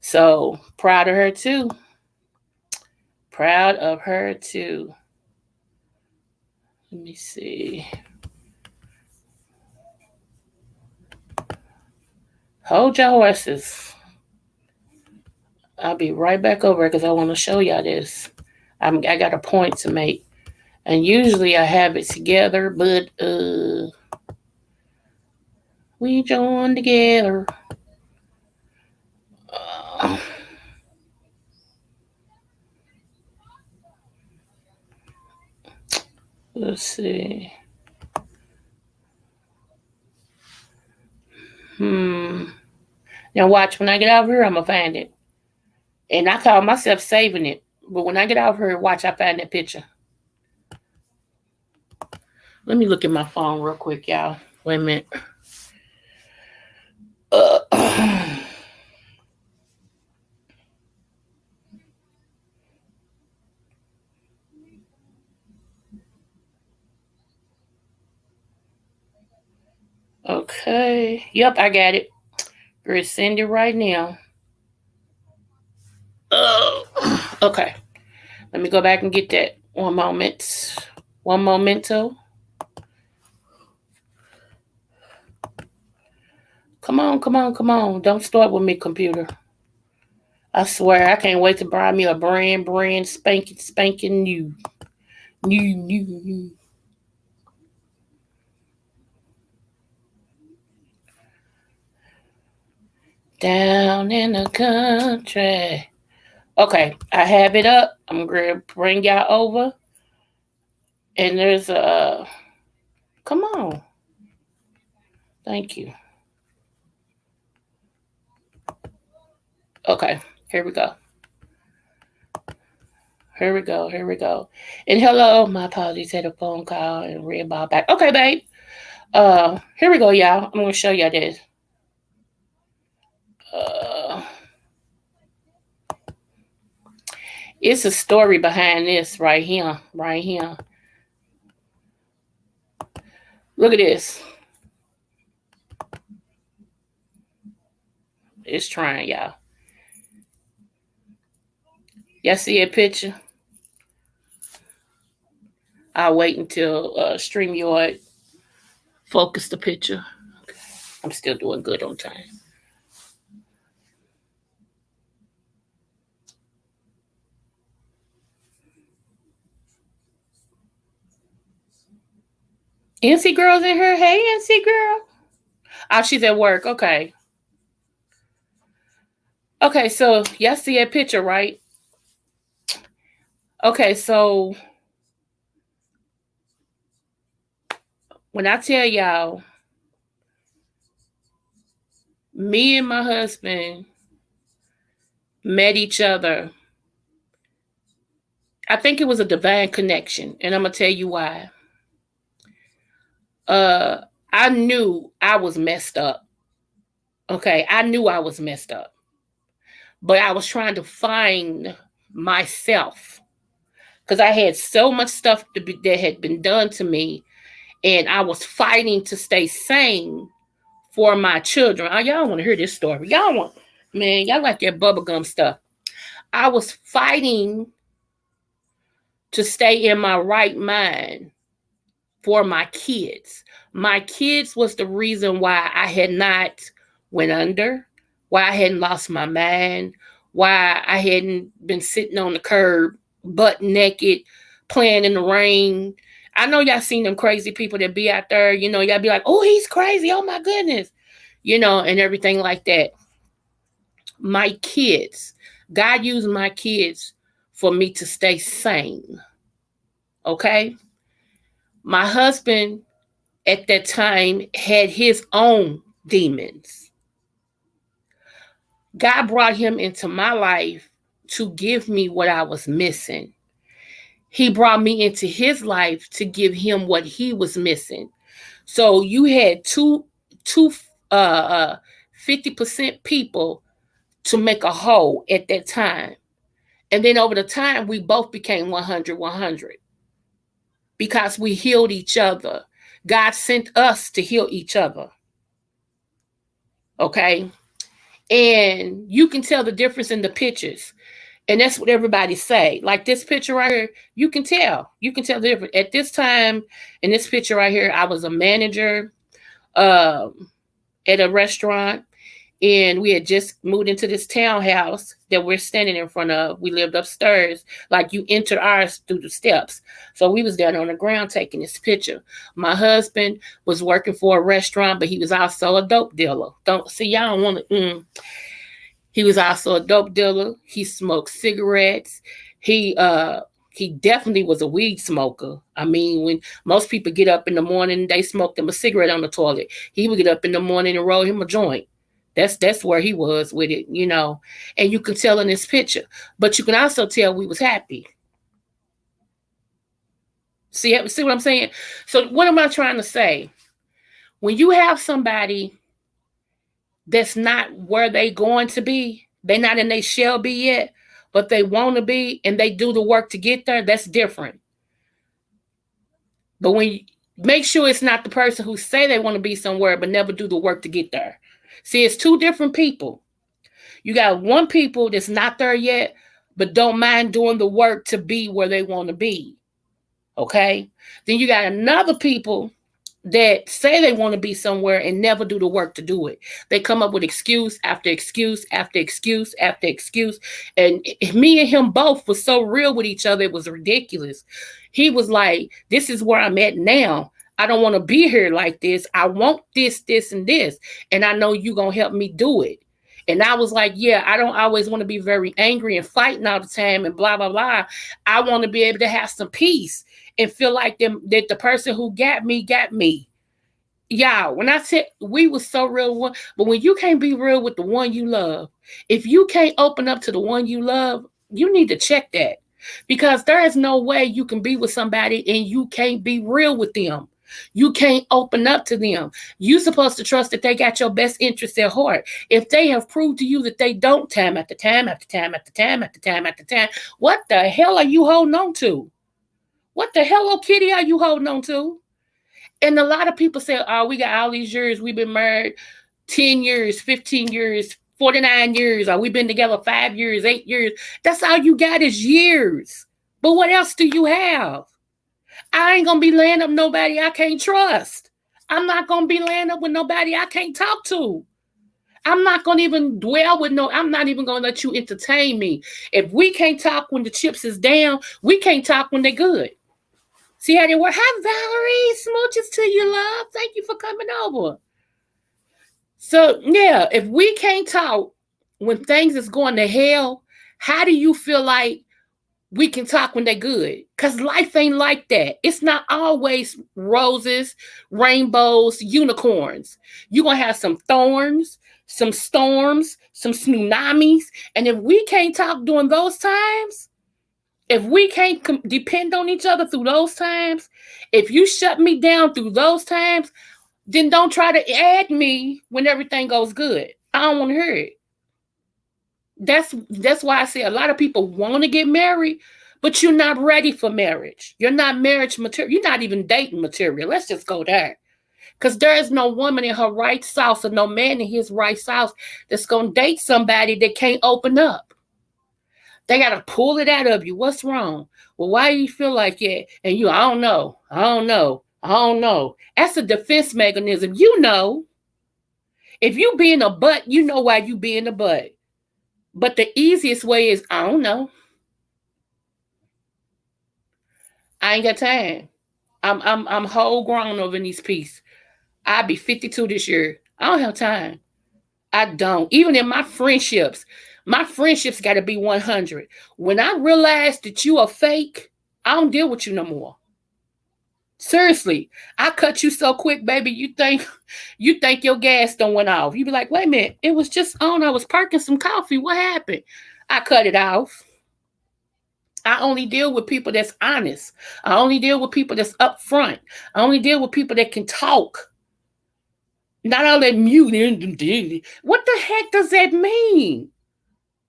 So proud of her too. Proud of her too. Let me see. Hold your horses. I'll be right back over because I want to show y'all this. I got a point to make. And usually I have it together, but we join together. Uh, let's see. Now watch, when I get out of here, I'm gonna find it. And I call myself saving it. But when I get out of here, watch, I find that picture. Let me look at my phone real quick, y'all. Wait a minute. Uh, okay. Yep, I got it. We're send it right now. Okay, let me go back and get that. One moment. One momento. Come on, come on, come on. Don't start with me, computer. I swear, I can't wait to buy me a brand spanking new. New. Down in the country. Okay, I have it up. I'm going to bring y'all over. And there's a. Come on. Thank you. Okay, here we go. Here we go. Here we go. And hello, my apologies. Had a phone call and red ball back. Okay, babe. Here we go, y'all. I'm gonna show y'all this. Uh, it's a story behind this right here. Right here. Look at this. It's trying, y'all. Y'all see a picture? I'll wait until StreamYard focus the picture. Okay. I'm still doing good on time. NC girl's in here. Hey, NC girl. Oh, she's at work. Okay. Okay, so y'all see that picture, right? Okay, so when I tell y'all, me and my husband met each other, I think it was a divine connection, and I'm gonna tell you why. Uh, I knew I was messed up. Okay, I knew I was messed up, but I was trying to find myself because I had so much stuff that had been done to me, and I was fighting to stay sane for my children. Oh, y'all want to hear this story? Man, y'all like that bubblegum stuff. I was fighting to stay in my right mind for my kids. My kids was the reason why I had not went under, why I hadn't lost my mind, why I hadn't been sitting on the curb, butt naked, playing in the rain. I know y'all seen them crazy people that be out there, y'all be like, oh, he's crazy. Oh my goodness. And everything like that. My kids, God used my kids for me to stay sane. Okay? My husband at that time had his own demons. God brought him into my life to give me what I was missing. He brought me into his life to give him what he was missing. So you had two 50% people to make a whole at that time. And then over the time, we both became 100 because we healed each other. God sent us to heal each other. Okay? And you can tell the difference in the pictures. And that's what everybody say. Like this picture right here, you can tell. You can tell the difference. At this time, in this picture right here, I was a manager at a restaurant. And we had just moved into this townhouse that we're standing in front of. We lived upstairs. Like you enter ours through the steps. So we was down on the ground taking this picture. My husband was working for a restaurant, but he was also a dope dealer. Don't see, y'all don't want to. He was also a dope dealer. He smoked cigarettes. He definitely was a weed smoker. I mean, when most people get up in the morning, they smoke them a cigarette on the toilet. He would get up in the morning and roll him a joint. That's where he was with it, And you can tell in this picture. But you can also tell we was happy. See what I'm saying? So what am I trying to say? When you have somebody that's not where they going to be, they not in they shall be yet, but they want to be and they do the work to get there, that's different. But when you make sure it's not the person who say they want to be somewhere but never do the work to get there. See, it's two different people. You got one people that's not there yet, but don't mind doing the work to be where they want to be. Okay? Then you got another people that say they want to be somewhere and never do the work to do it. They come up with excuse after excuse after excuse after excuse. And me and him both was so real with each other, it was ridiculous. He was like, this is where I'm at now. I don't want to be here like this. I want this, this, and this. And I know you going to help me do it. And I was like, yeah, I don't always want to be very angry and fighting all the time and blah, blah, blah. I want to be able to have some peace and feel like that the person who got me got me. Yeah, when I said we was so real, but when you can't be real with the one you love, if you can't open up to the one you love, you need to check that, because there is no way you can be with somebody and you can't be real with them. You can't open up to them. You're supposed to trust that they got your best interest at heart. If they have proved to you that they don't, time after time after time after time after time after time, what the hell are you holding on to? What the Hello Kitty are you holding on to? And a lot of people say, oh, we got all these years. We've been married 10 years, 15 years, 49 years. Or we've been together 5 years, 8 years. That's all you got is years. But what else do you have? I ain't going to be laying up nobody I can't trust. I'm not going to be laying up with nobody I can't talk to. I'm not going to even dwell with I'm not even going to let you entertain me. If we can't talk when the chips is down, we can't talk when they're good. See how they work? Hi, Valerie. Smooches to you, love. Thank you for coming over. So, yeah, if we can't talk when things is going to hell, how do you feel like we can talk when they're good? Because life ain't like that. It's not always roses, rainbows, unicorns. You're going to have some thorns, some storms, some tsunamis. And if we can't talk during those times, if we can't depend on each other through those times, if you shut me down through those times, then don't try to add me when everything goes good. I don't want to hear it. That's why I say a lot of people want to get married, but you're not ready for marriage. You're not marriage material. You're not even dating material. Let's just go there. Because there is no woman in her right sauce or no man in his right sauce that's going to date somebody that can't open up. They got to pull it out of you. What's wrong? Well, why do you feel like it? And I don't know. I don't know. I don't know. That's a defense mechanism. You know. If you being a butt, you know why you being a butt. But the easiest way is, I don't know. I ain't got time. I'm whole grown over in these pieces. I'll be 52 this year. I don't have time. I don't. Even in my friendships got to be 100. When I realize that you are fake, I don't deal with you no more. Seriously, I cut you so quick, baby. You think your gas don't went off. You be like, wait a minute, it was just on. I was perking some coffee. What happened? I cut it off. I only deal with people that's honest. I only deal with people that's upfront. I only deal with people that can talk. Not all that mute. What the heck does that mean?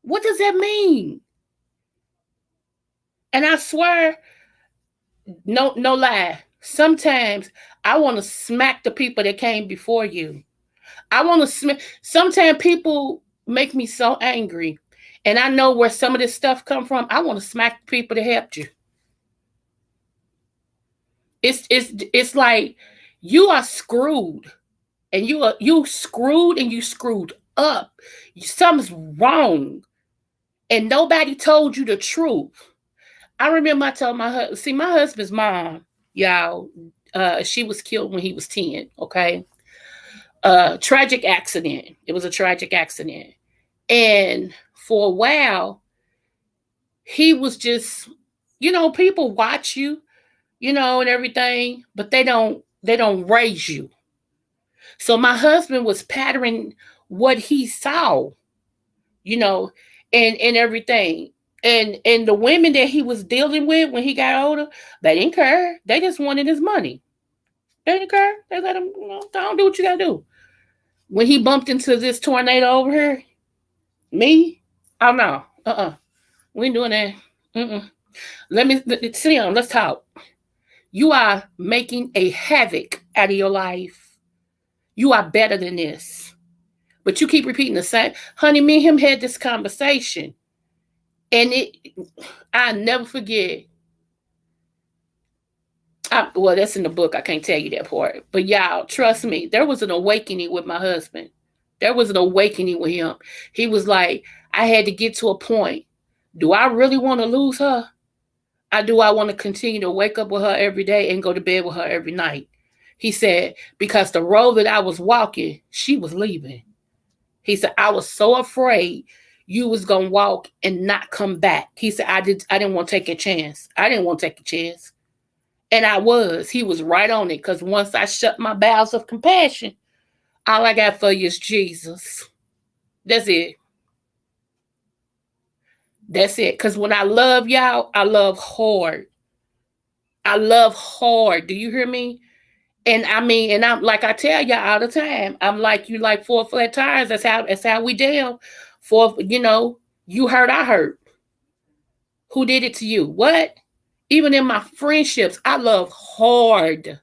What does that mean? And I swear, no lie. Sometimes I want to smack the people that came before you. I want to smack. Sometimes people make me so angry, and I know where some of this stuff come from. I want to smack the people that helped you. It's like you are screwed, and you screwed and you screwed up. Something's wrong, and nobody told you the truth. I remember I told my husband, see, my husband's mom, y'all, she was killed when he was 10, okay? Tragic accident. It was a tragic accident. And for a while, he was just, people watch you, and everything, but they don't raise you. So my husband was patterning what he saw, and everything. And the women that he was dealing with when he got older, they didn't care. They just wanted his money. They didn't care. They let him, don't do what you gotta do. When he bumped into this tornado over here, me, oh no, we ain't doing that. Let me sit down. Let's talk. You are making a havoc out of your life. You are better than this. But you keep repeating the same. Honey, me and him had this conversation. And I never forget. Well, that's in the book. I can't tell you that part. But y'all, trust me, there was an awakening with my husband. There was an awakening with him. He was like, I had to get to a point. Do I really want to lose her? I want to continue to wake up with her every day and go to bed with her every night? He said, because the road that I was walking, she was leaving. He said, I was so afraid you was gonna walk and not come back. He said, I didn't want to take a chance. I didn't want to take a chance. And I was. He was right on it. Because once I shut my bowels of compassion, all I got for you is Jesus. That's it. That's it. Because when I love y'all, I love hard. I love hard. Do you hear me? And I mean, and I'm like I tell y'all all the time, I'm like you like four flat tires. That's how we deal. You hurt, I hurt. Who did it to you? What? Even in my friendships, I love hard.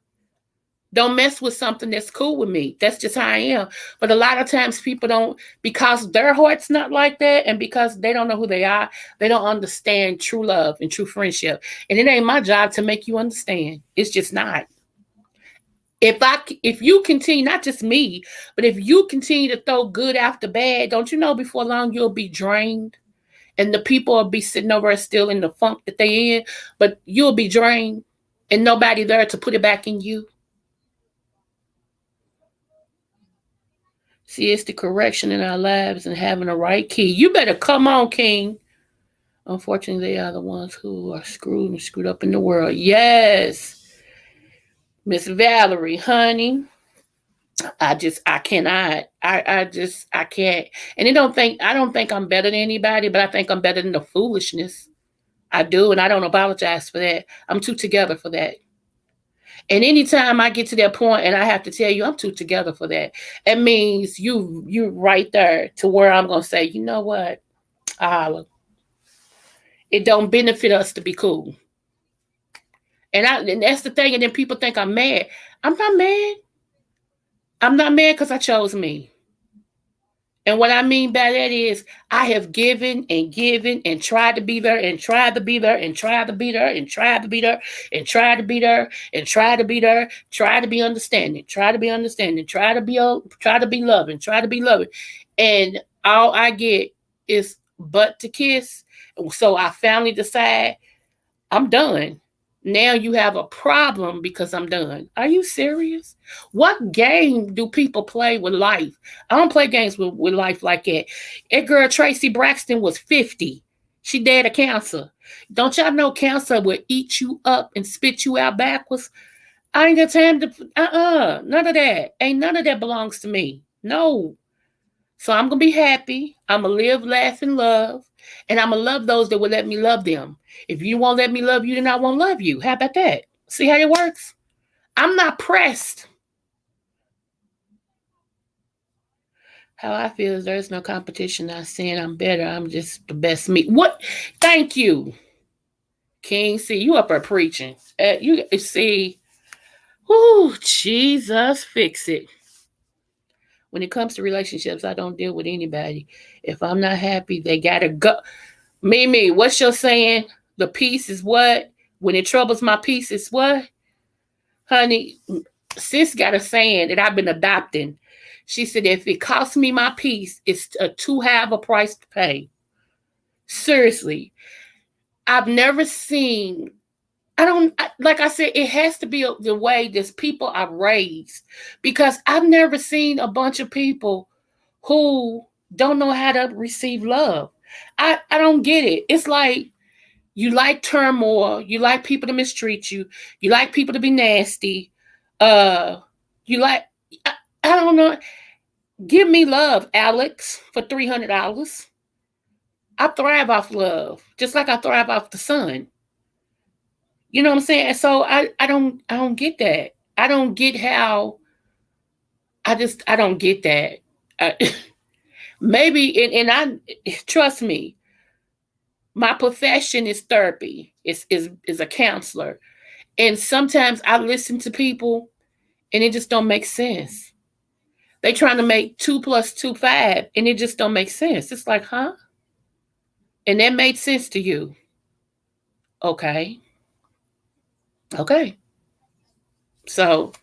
Don't mess with something that's cool with me. That's just how I am. But a lot of times people don't, because their heart's not like that, and because they don't know who they are, they don't understand true love and true friendship. And it ain't my job to make you understand. It's just not. If you continue, not just me, but if you continue to throw good after bad, don't you know before long you'll be drained? And the people will be sitting over still in the funk that they in, but you'll be drained and nobody there to put it back in you. See, it's the correction in our lives and having the right key. You better come on, King. Unfortunately, they are the ones who are screwed and screwed up in the world. Yes. Miss Valerie, honey. I cannot. I can't. And I don't think I'm better than anybody, but I think I'm better than the foolishness. I do, and I don't apologize for that. I'm too together for that. And anytime I get to that point and I have to tell you I'm too together for that, it means you right there to where I'm gonna say, you know what? It don't benefit us to be cool. And that's the thing, and then people think I'm mad. I'm not mad. I'm not mad because I chose me. And what I mean by that is I have given and tried to be there and tried to be there and tried to be there and tried to be there and tried to be there and tried to be there, try to be understanding, try to be loving, try to be loving. And all I get is butt to kiss. So I finally decide I'm done. Now you have a problem because I'm done. Are you serious? What game do people play with life? I don't play games with life like that. That girl Tracy Braxton was 50. She died of cancer. Don't y'all know cancer will eat you up and spit you out backwards? I ain't got time to none of that. Ain't none of that belongs to me. No. So I'm gonna be happy. I'm gonna live, laugh, and love. And I'm gonna love those that will let me love them. If you won't let me love you, then I won't love you. How about that? See how it works? I'm not pressed. How I feel is there's no competition. Not saying I'm better. I'm just the best me. What? Thank you, King. See, you up there preaching. You see, whoo, Jesus, fix it. When it comes to relationships, I don't deal with anybody. If I'm not happy, they gotta go. Mimi, what's your saying? The peace is what? When it troubles my peace is what? Honey, sis got a saying that I've been adopting. She said, if it costs me my peace, it's a too high of a price to pay. Seriously. I've never seen, like I said, it has to be the way this people are raised. Because I've never seen a bunch of people who don't know how to receive love. I don't get it. It's like, you like turmoil. You like people to mistreat you. You like people to be nasty. Uh, you like I don't know. Give me love, Alex, for $300. I thrive off love, just like I thrive off the sun. You know what I'm saying? So I don't get that. I don't get how. I don't get that. Maybe I trust me. My profession is therapy. Is a counselor. And sometimes I listen to people and it just don't make sense. They trying to make 2 plus 2 5 and it just don't make sense. It's like, huh? And that made sense to you. Okay. Okay. So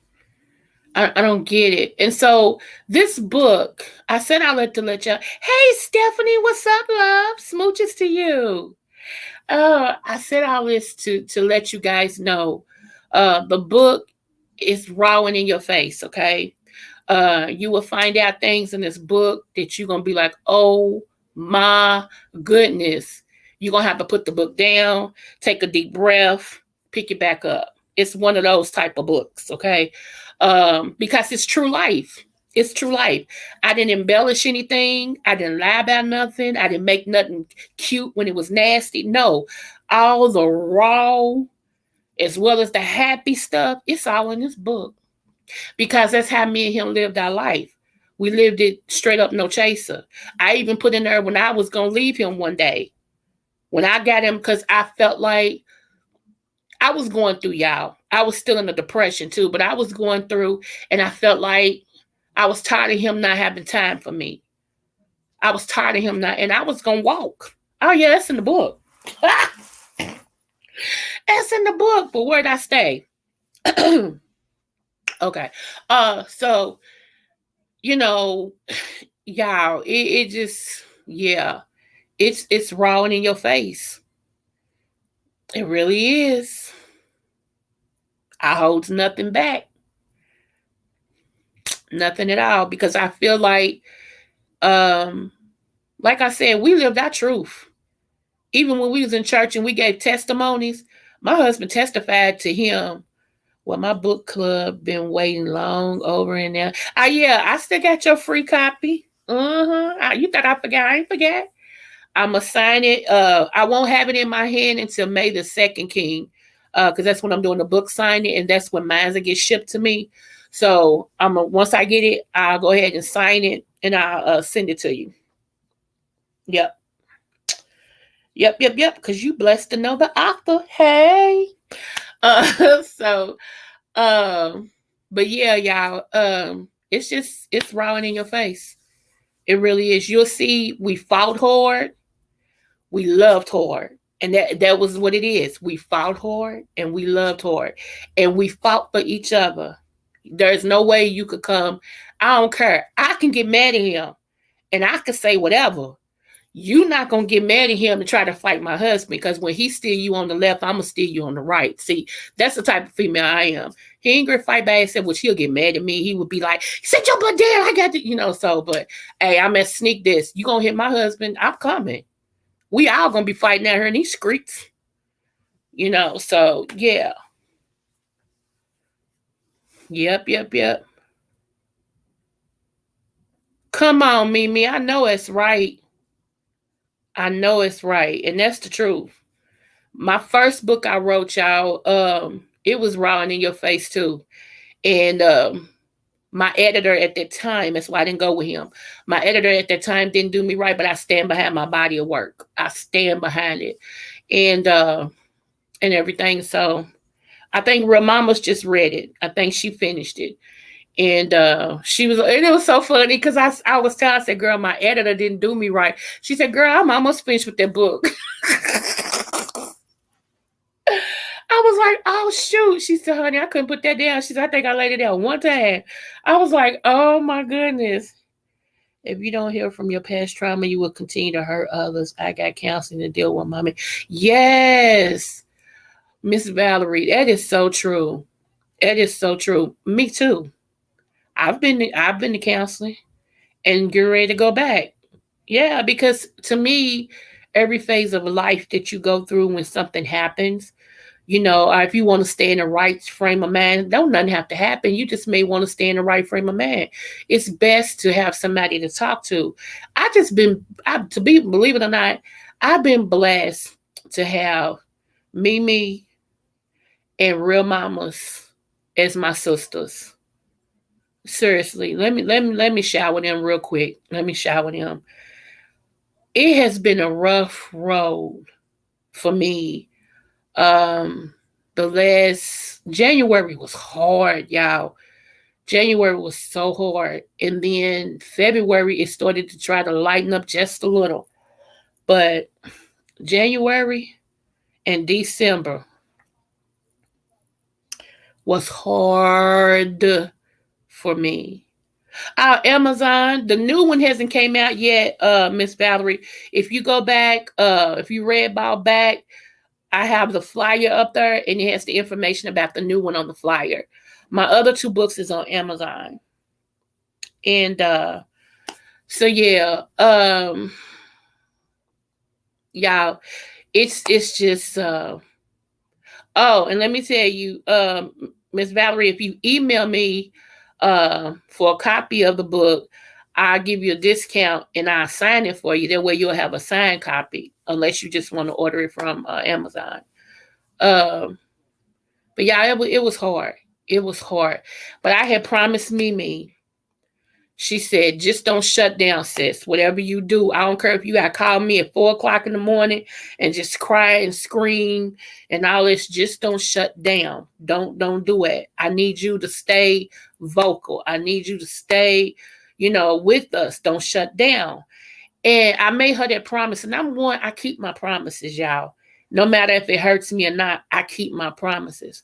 I don't get it. And so this book, I said I'll let y'all. Hey Stephanie, what's up, love? Smooches to you. I said all this to let you guys know. The book is raw and in your face, okay? You will find out things in this book that you're gonna be like, oh my goodness. You're gonna have to put the book down, take a deep breath, pick it back up. It's one of those type of books, okay? Because it's true life. It's true life. I didn't embellish anything. I didn't lie about nothing. I didn't make nothing cute when it was nasty. No, all the raw as well as the happy stuff, it's all in this book because that's how me and him lived our life. We lived it straight up, no chaser. I even put in there when I was gonna leave him one day. When I got him, because I felt like I was going through, y'all. I was still in a depression too, but I was going through, and I felt like I was tired of him not having time for me. I was tired of him not, and I was gonna walk. Oh yeah, that's in the book. That's in the book. But where'd I stay? Okay. So you know, y'all, it just, yeah, it's raw and in your face. It really is. I holds nothing back, nothing at all, because I feel um, like I said, we lived our truth. Even when we was in church and we gave testimonies, my husband testified to him. Well, my book club been waiting long over in there. Yeah, I still got your free copy. You thought I forgot? I ain't forget. I'ma sign it. I won't have it in my hand until May the 2nd, King. Because that's when I'm doing the book signing, and that's when mine will get shipped to me. So once I get it, I'll go ahead and sign it and I'll send it to you. Yep. Yep. Because you blessed to know the author. Hey. So but yeah, y'all, it's raw and in your face. It really is. You'll see we fought hard, we loved hard. And that was what it is. We fought hard and we loved hard. And we fought for each other. There's no way you could come. I don't care. I can get mad at him and I can say whatever. You're not gonna get mad at him and try to fight my husband, because when he steal you on the left, I'm gonna steal you on the right. See, that's the type of female I am. He ain't gonna fight back and say, which he'll get mad at me. He would be like, sit your butt down, I got to, so, but hey, I'm at sneak this. You gonna hit my husband, I'm coming. We all gonna be fighting out here in these streets. So yeah. Yep. Come on, Mimi. I know it's right. I know it's right. And that's the truth. My first book I wrote, y'all, it was raw and in your face too. And my editor at that time, that's why I didn't go with him. My editor at that time didn't do me right, but I stand behind my body of work. I stand behind it. And everything. So I think Real Mama's just read it. I think she finished it. And and it was so funny because I was telling her, I said, girl, my editor didn't do me right. She said, girl, I'm almost finished with that book. I was like, oh shoot. She said, honey, I couldn't put that down. She said, I think I laid it down one time. I was like, oh my goodness. If you don't heal from your past trauma, you will continue to hurt others. I got counseling to deal with, mommy. Yes, Miss Valerie, that is so true. That is so true. Me too. I've been to counseling and get ready to go back. Yeah, because to me, every phase of life that you go through when something happens, or if you want to stay in the right frame of mind, don't nothing have to happen. You just may want to stay in the right frame of mind. It's best to have somebody to talk to. Believe it or not, I've been blessed to have Mimi and Real Mamas as my sisters. Seriously, let me shower them real quick. Let me shower them. It has been a rough road for me. The last January was hard, y'all. January was so hard. And then February it started to try to lighten up just a little. But January and December was hard for me. Amazon, the new one hasn't came out yet, Miss Valerie. If you go back, if you read about back, I have the flyer up there and it has the information about the new one on the flyer. My other two books is on Amazon. And so yeah, y'all, it's just oh, and let me tell you, Miss Valerie, if you email me for a copy of the book, I'll give you a discount and I'll sign it for you. That way you'll have a signed copy, unless you just want to order it from Amazon. Um, but yeah, it was hard. It was hard. But I had promised Mimi. She said, just don't shut down, sis. Whatever you do, I don't care if you got to call me at 4 o'clock in the morning and just cry and scream and all this. Just don't shut down. Don't do it. I need you to stay vocal. I need you to stay, with us. Don't shut down. And I made her that promise. And I keep my promises, y'all. No matter if it hurts me or not, I keep my promises.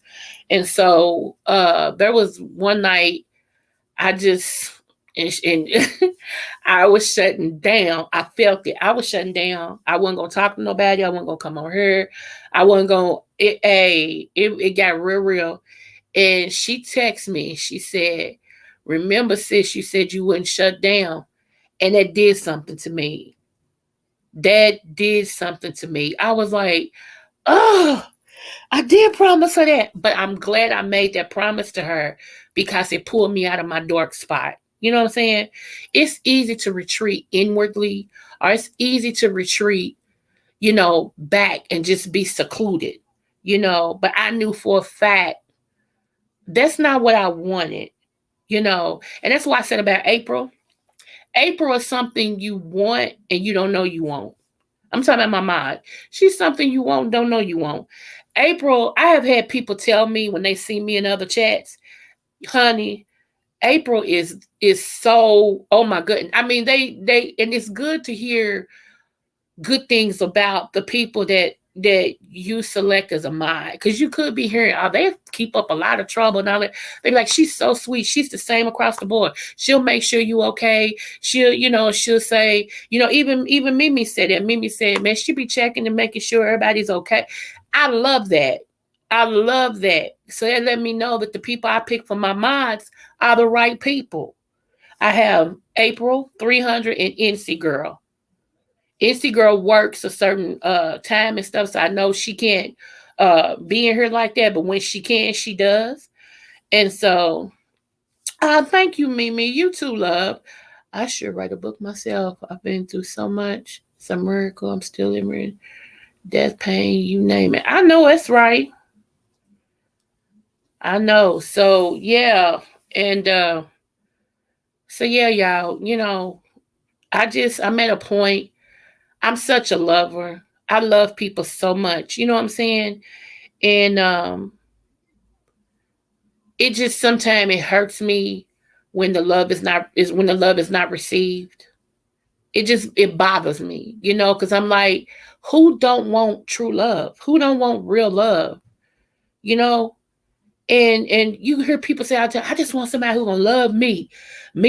And so there was one night I just and I was shutting down. I felt it. I was shutting down. I wasn't gonna talk to nobody. I wasn't gonna come on here. I wasn't gonna. It got real. And she texted me. She said, "Remember, sis, you said you wouldn't shut down," and that did something to me. That did something to me. I was like, "Oh." I did promise her that, but I'm glad I made that promise to her because it pulled me out of my dark spot. You know what I'm saying? It's easy to retreat inwardly, or it's easy to retreat, back and just be secluded, But I knew for a fact that's not what I wanted, And that's why I said about April. April is something you want and you don't know you want. I'm talking about my mind. She's something you won't, don't know you won't. April, I have had people tell me when they see me in other chats, honey, April is so, oh my goodness. I mean, they and it's good to hear good things about the people that you select as a mind, because you could be hearing, oh, they keep up a lot of trouble and all that. They're like, she's so sweet, she's the same across the board, she'll make sure you okay, she'll say, even Mimi said that. Mimi said, man, she be checking and making sure everybody's okay. I love that. I love that. So that let me know that the people I pick for my mods are the right people. I have April 300 and NC Girl. Itsy girl works a certain time and stuff, so I know she can't be in here like that, but when she can, she does. And so thank you, Mimi. You too, love. I should write a book myself. I've been through so much. It's a miracle. I'm still in death, pain, you name it. I know it's right. I know. So yeah. And so yeah, y'all, I'm at a point. I'm such a lover. I love people so much. You know what I'm saying? And it just sometimes it hurts me when the love is not received. It bothers me, because I'm like, who don't want true love? Who don't want real love? You know? And you hear people say all the time, I just want somebody who gonna love me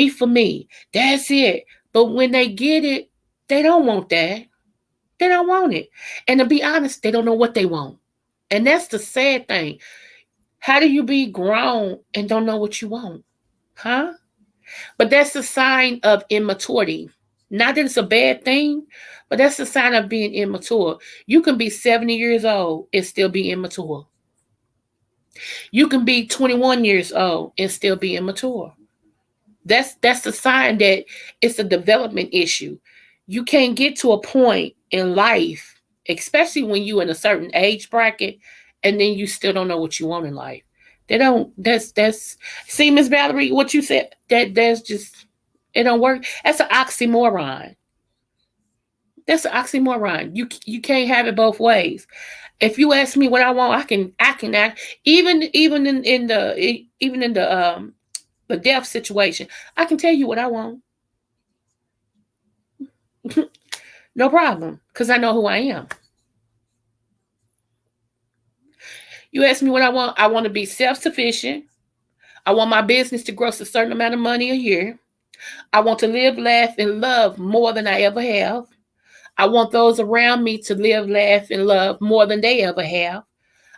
for me. That's it. But when they get it, they don't want that. They don't want it. And to be honest, they don't know what they want. And that's the sad thing. How do you be grown and don't know what you want? Huh? But that's a sign of immaturity. Not that it's a bad thing, but that's a sign of being immature. You can be 70 years old and still be immature. You can be 21 years old and still be immature. That's a sign that it's a development issue. You can't get to a point in life, especially when you're in a certain age bracket, and then you still don't know what you want in life. They don't. That's. See, Miss Valerie, what you said. That's just. It don't work. That's an oxymoron. That's an oxymoron. You can't have it both ways. If you ask me what I want, I can act even in the death situation. I can tell you what I want. No problem, because I know who I am. You ask me what I want. I want to be self-sufficient. I want my business to gross a certain amount of money a year. I want to live, laugh, and love more than I ever have. I want those around me to live, laugh, and love more than they ever have.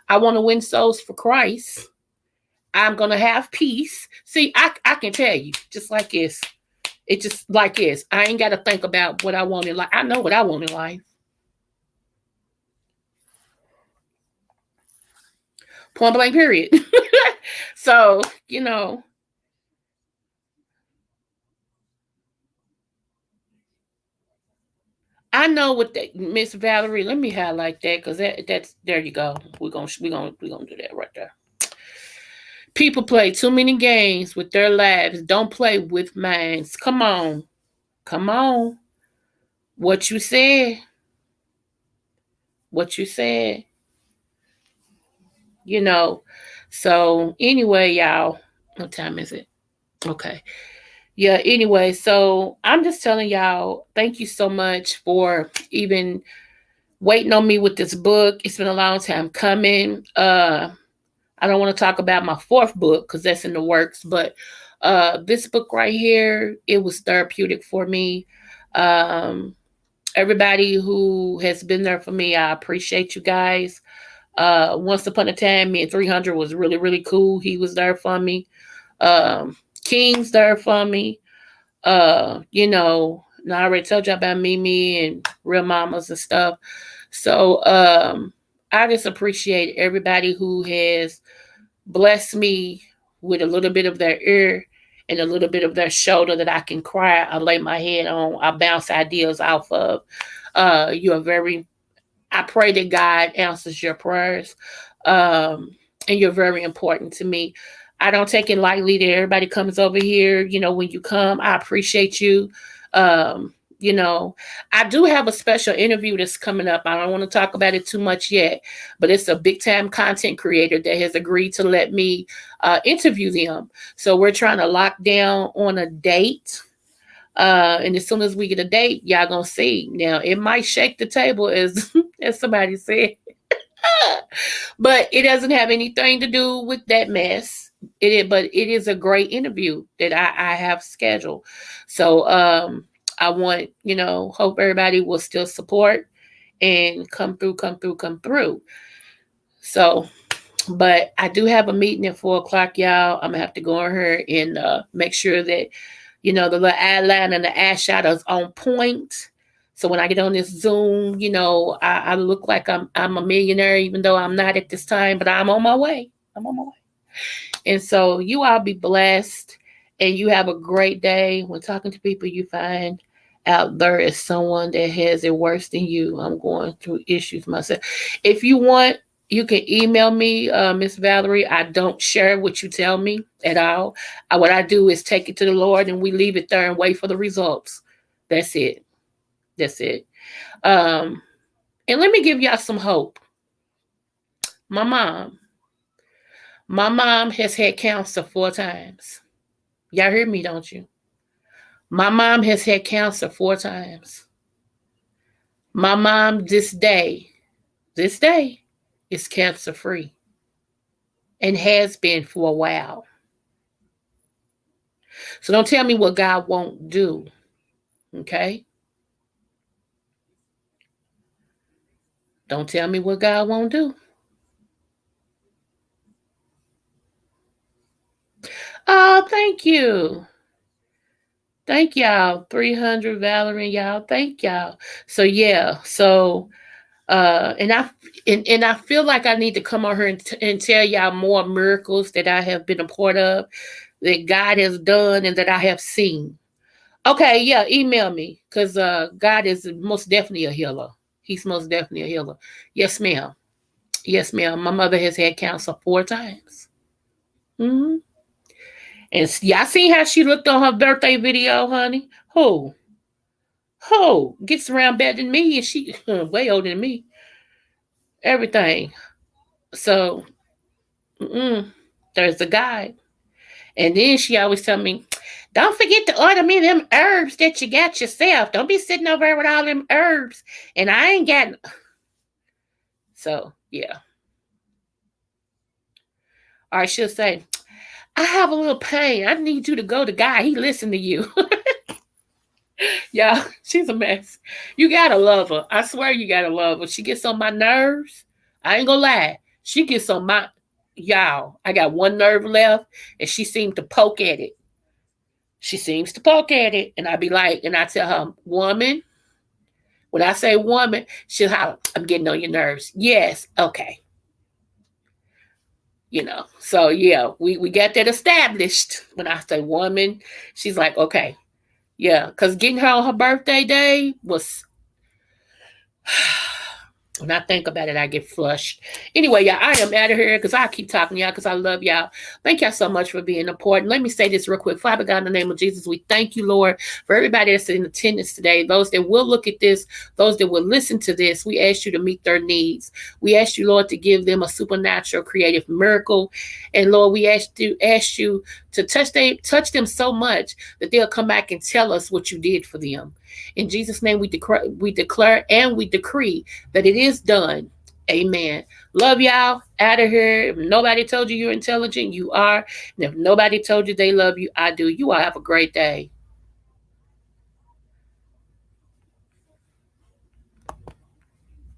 I want to win souls for Christ. I'm going to have peace. See, I can tell you, just like this. It's just like this. I ain't got to think about what I want in life. I know what I want in life. Point blank, period. So, I know what that Miss Valerie. Let me highlight that because that's there. You go. We're gonna do that right there. People play too many games with their lives. Don't play with minds. Come on, come on. What you said. What you said. You know. So anyway, y'all. What time is it? Okay. Yeah. Anyway, so I'm just telling y'all. Thank you so much for even waiting on me with this book. It's been a long time coming. I don't want to talk about my fourth book because that's in the works, but this book right here, it was therapeutic for me. Um, Everybody who has been there for me, I appreciate you guys. Once upon a time, me and 300 was really, really cool. He was there for me. King's there for me. And I already told you about Mimi and Real Mamas and stuff. So I just appreciate everybody who has bless me with a little bit of their ear and a little bit of their shoulder that I can cry. I lay my head on. I bounce ideas off of. You are very. I pray that God answers your prayers, and you're very important to me. I don't take it lightly that everybody comes over here. When you come, I appreciate you. Um, you know, I do have a special interview that's coming up. I don't want to talk about it too much yet, but it's a big time content creator that has agreed to let me interview them. So we're trying to lock down on a date. And as soon as we get a date, y'all gonna see. Now it might shake the table, as as somebody said, but it doesn't have anything to do with that mess. But it is a great interview that I have scheduled. So I want, hope everybody will still support and come through, come through, come through. So, but I do have a meeting at 4 o'clock, y'all. I'm gonna have to go on here and make sure that the little eyeliner and the eyeshadows on point. So when I get on this Zoom, I look like I'm a millionaire, even though I'm not at this time. But I'm on my way. I'm on my way. And so you all be blessed, and you have a great day. When talking to people, you find out there is someone that has it worse than you. I'm going through issues myself. If you want, you can email me, Miss Valerie. I don't share what you tell me at all. What I do is take it to the Lord, and we leave it there and wait for the results. That's it. That's it. Um, and let me give y'all some hope. My mom. My mom has had cancer 4 times. Y'all hear me, don't you? My mom has had cancer 4 times. My mom this day is cancer free and has been for a while. So don't tell me what God won't do. Okay? Don't tell me what God won't do. Oh, thank you. Thank y'all. 300 Valerie, y'all. Thank y'all. So yeah. So and I feel like I need to come on here and tell y'all more miracles that I have been a part of, that God has done and that I have seen. Okay, yeah, email me because God is most definitely a healer. He's most definitely a healer. Yes, ma'am. Yes, ma'am. My mother has had cancer 4 times. Hmm. And y'all seen how she looked on her birthday video, honey? Who gets around better than me, and she way older than me. Everything. So, there's a guy. And then she always tell me, don't forget to order me them herbs that you got yourself. Don't be sitting over there with all them herbs. And I ain't got. So, yeah. Or she'll say, I have a little pain. I need you to go to God. He listen to you. Yeah, she's a mess. You gotta love her. I swear you gotta love her. She gets on my nerves. I ain't gonna lie. She gets on my y'all. I got one nerve left, and she seems to poke at it. She seems to poke at it, and I be like, and I tell her, woman. When I say woman, she'll holler, I'm getting on your nerves. Yes, okay. So yeah, we got that established. When I say woman, she's like, okay, yeah, because getting her on her birthday day was when I think about it, I get flushed. Anyway, y'all, I am out of here because I keep talking to y'all because I love y'all. Thank y'all so much for being important. Let me say this real quick. Father God, in the name of Jesus, we thank you, Lord, for everybody that's in attendance today. Those that will look at this, those that will listen to this, we ask you to meet their needs. We ask you, Lord, to give them a supernatural, creative miracle. And Lord, we ask you to touch them so much that they'll come back and tell us what you did for them. In Jesus' name, we declare and we decree that it is done. Amen. Love y'all. Out of here. If nobody told you you're intelligent, you are. And if nobody told you they love you, I do. You all have a great day.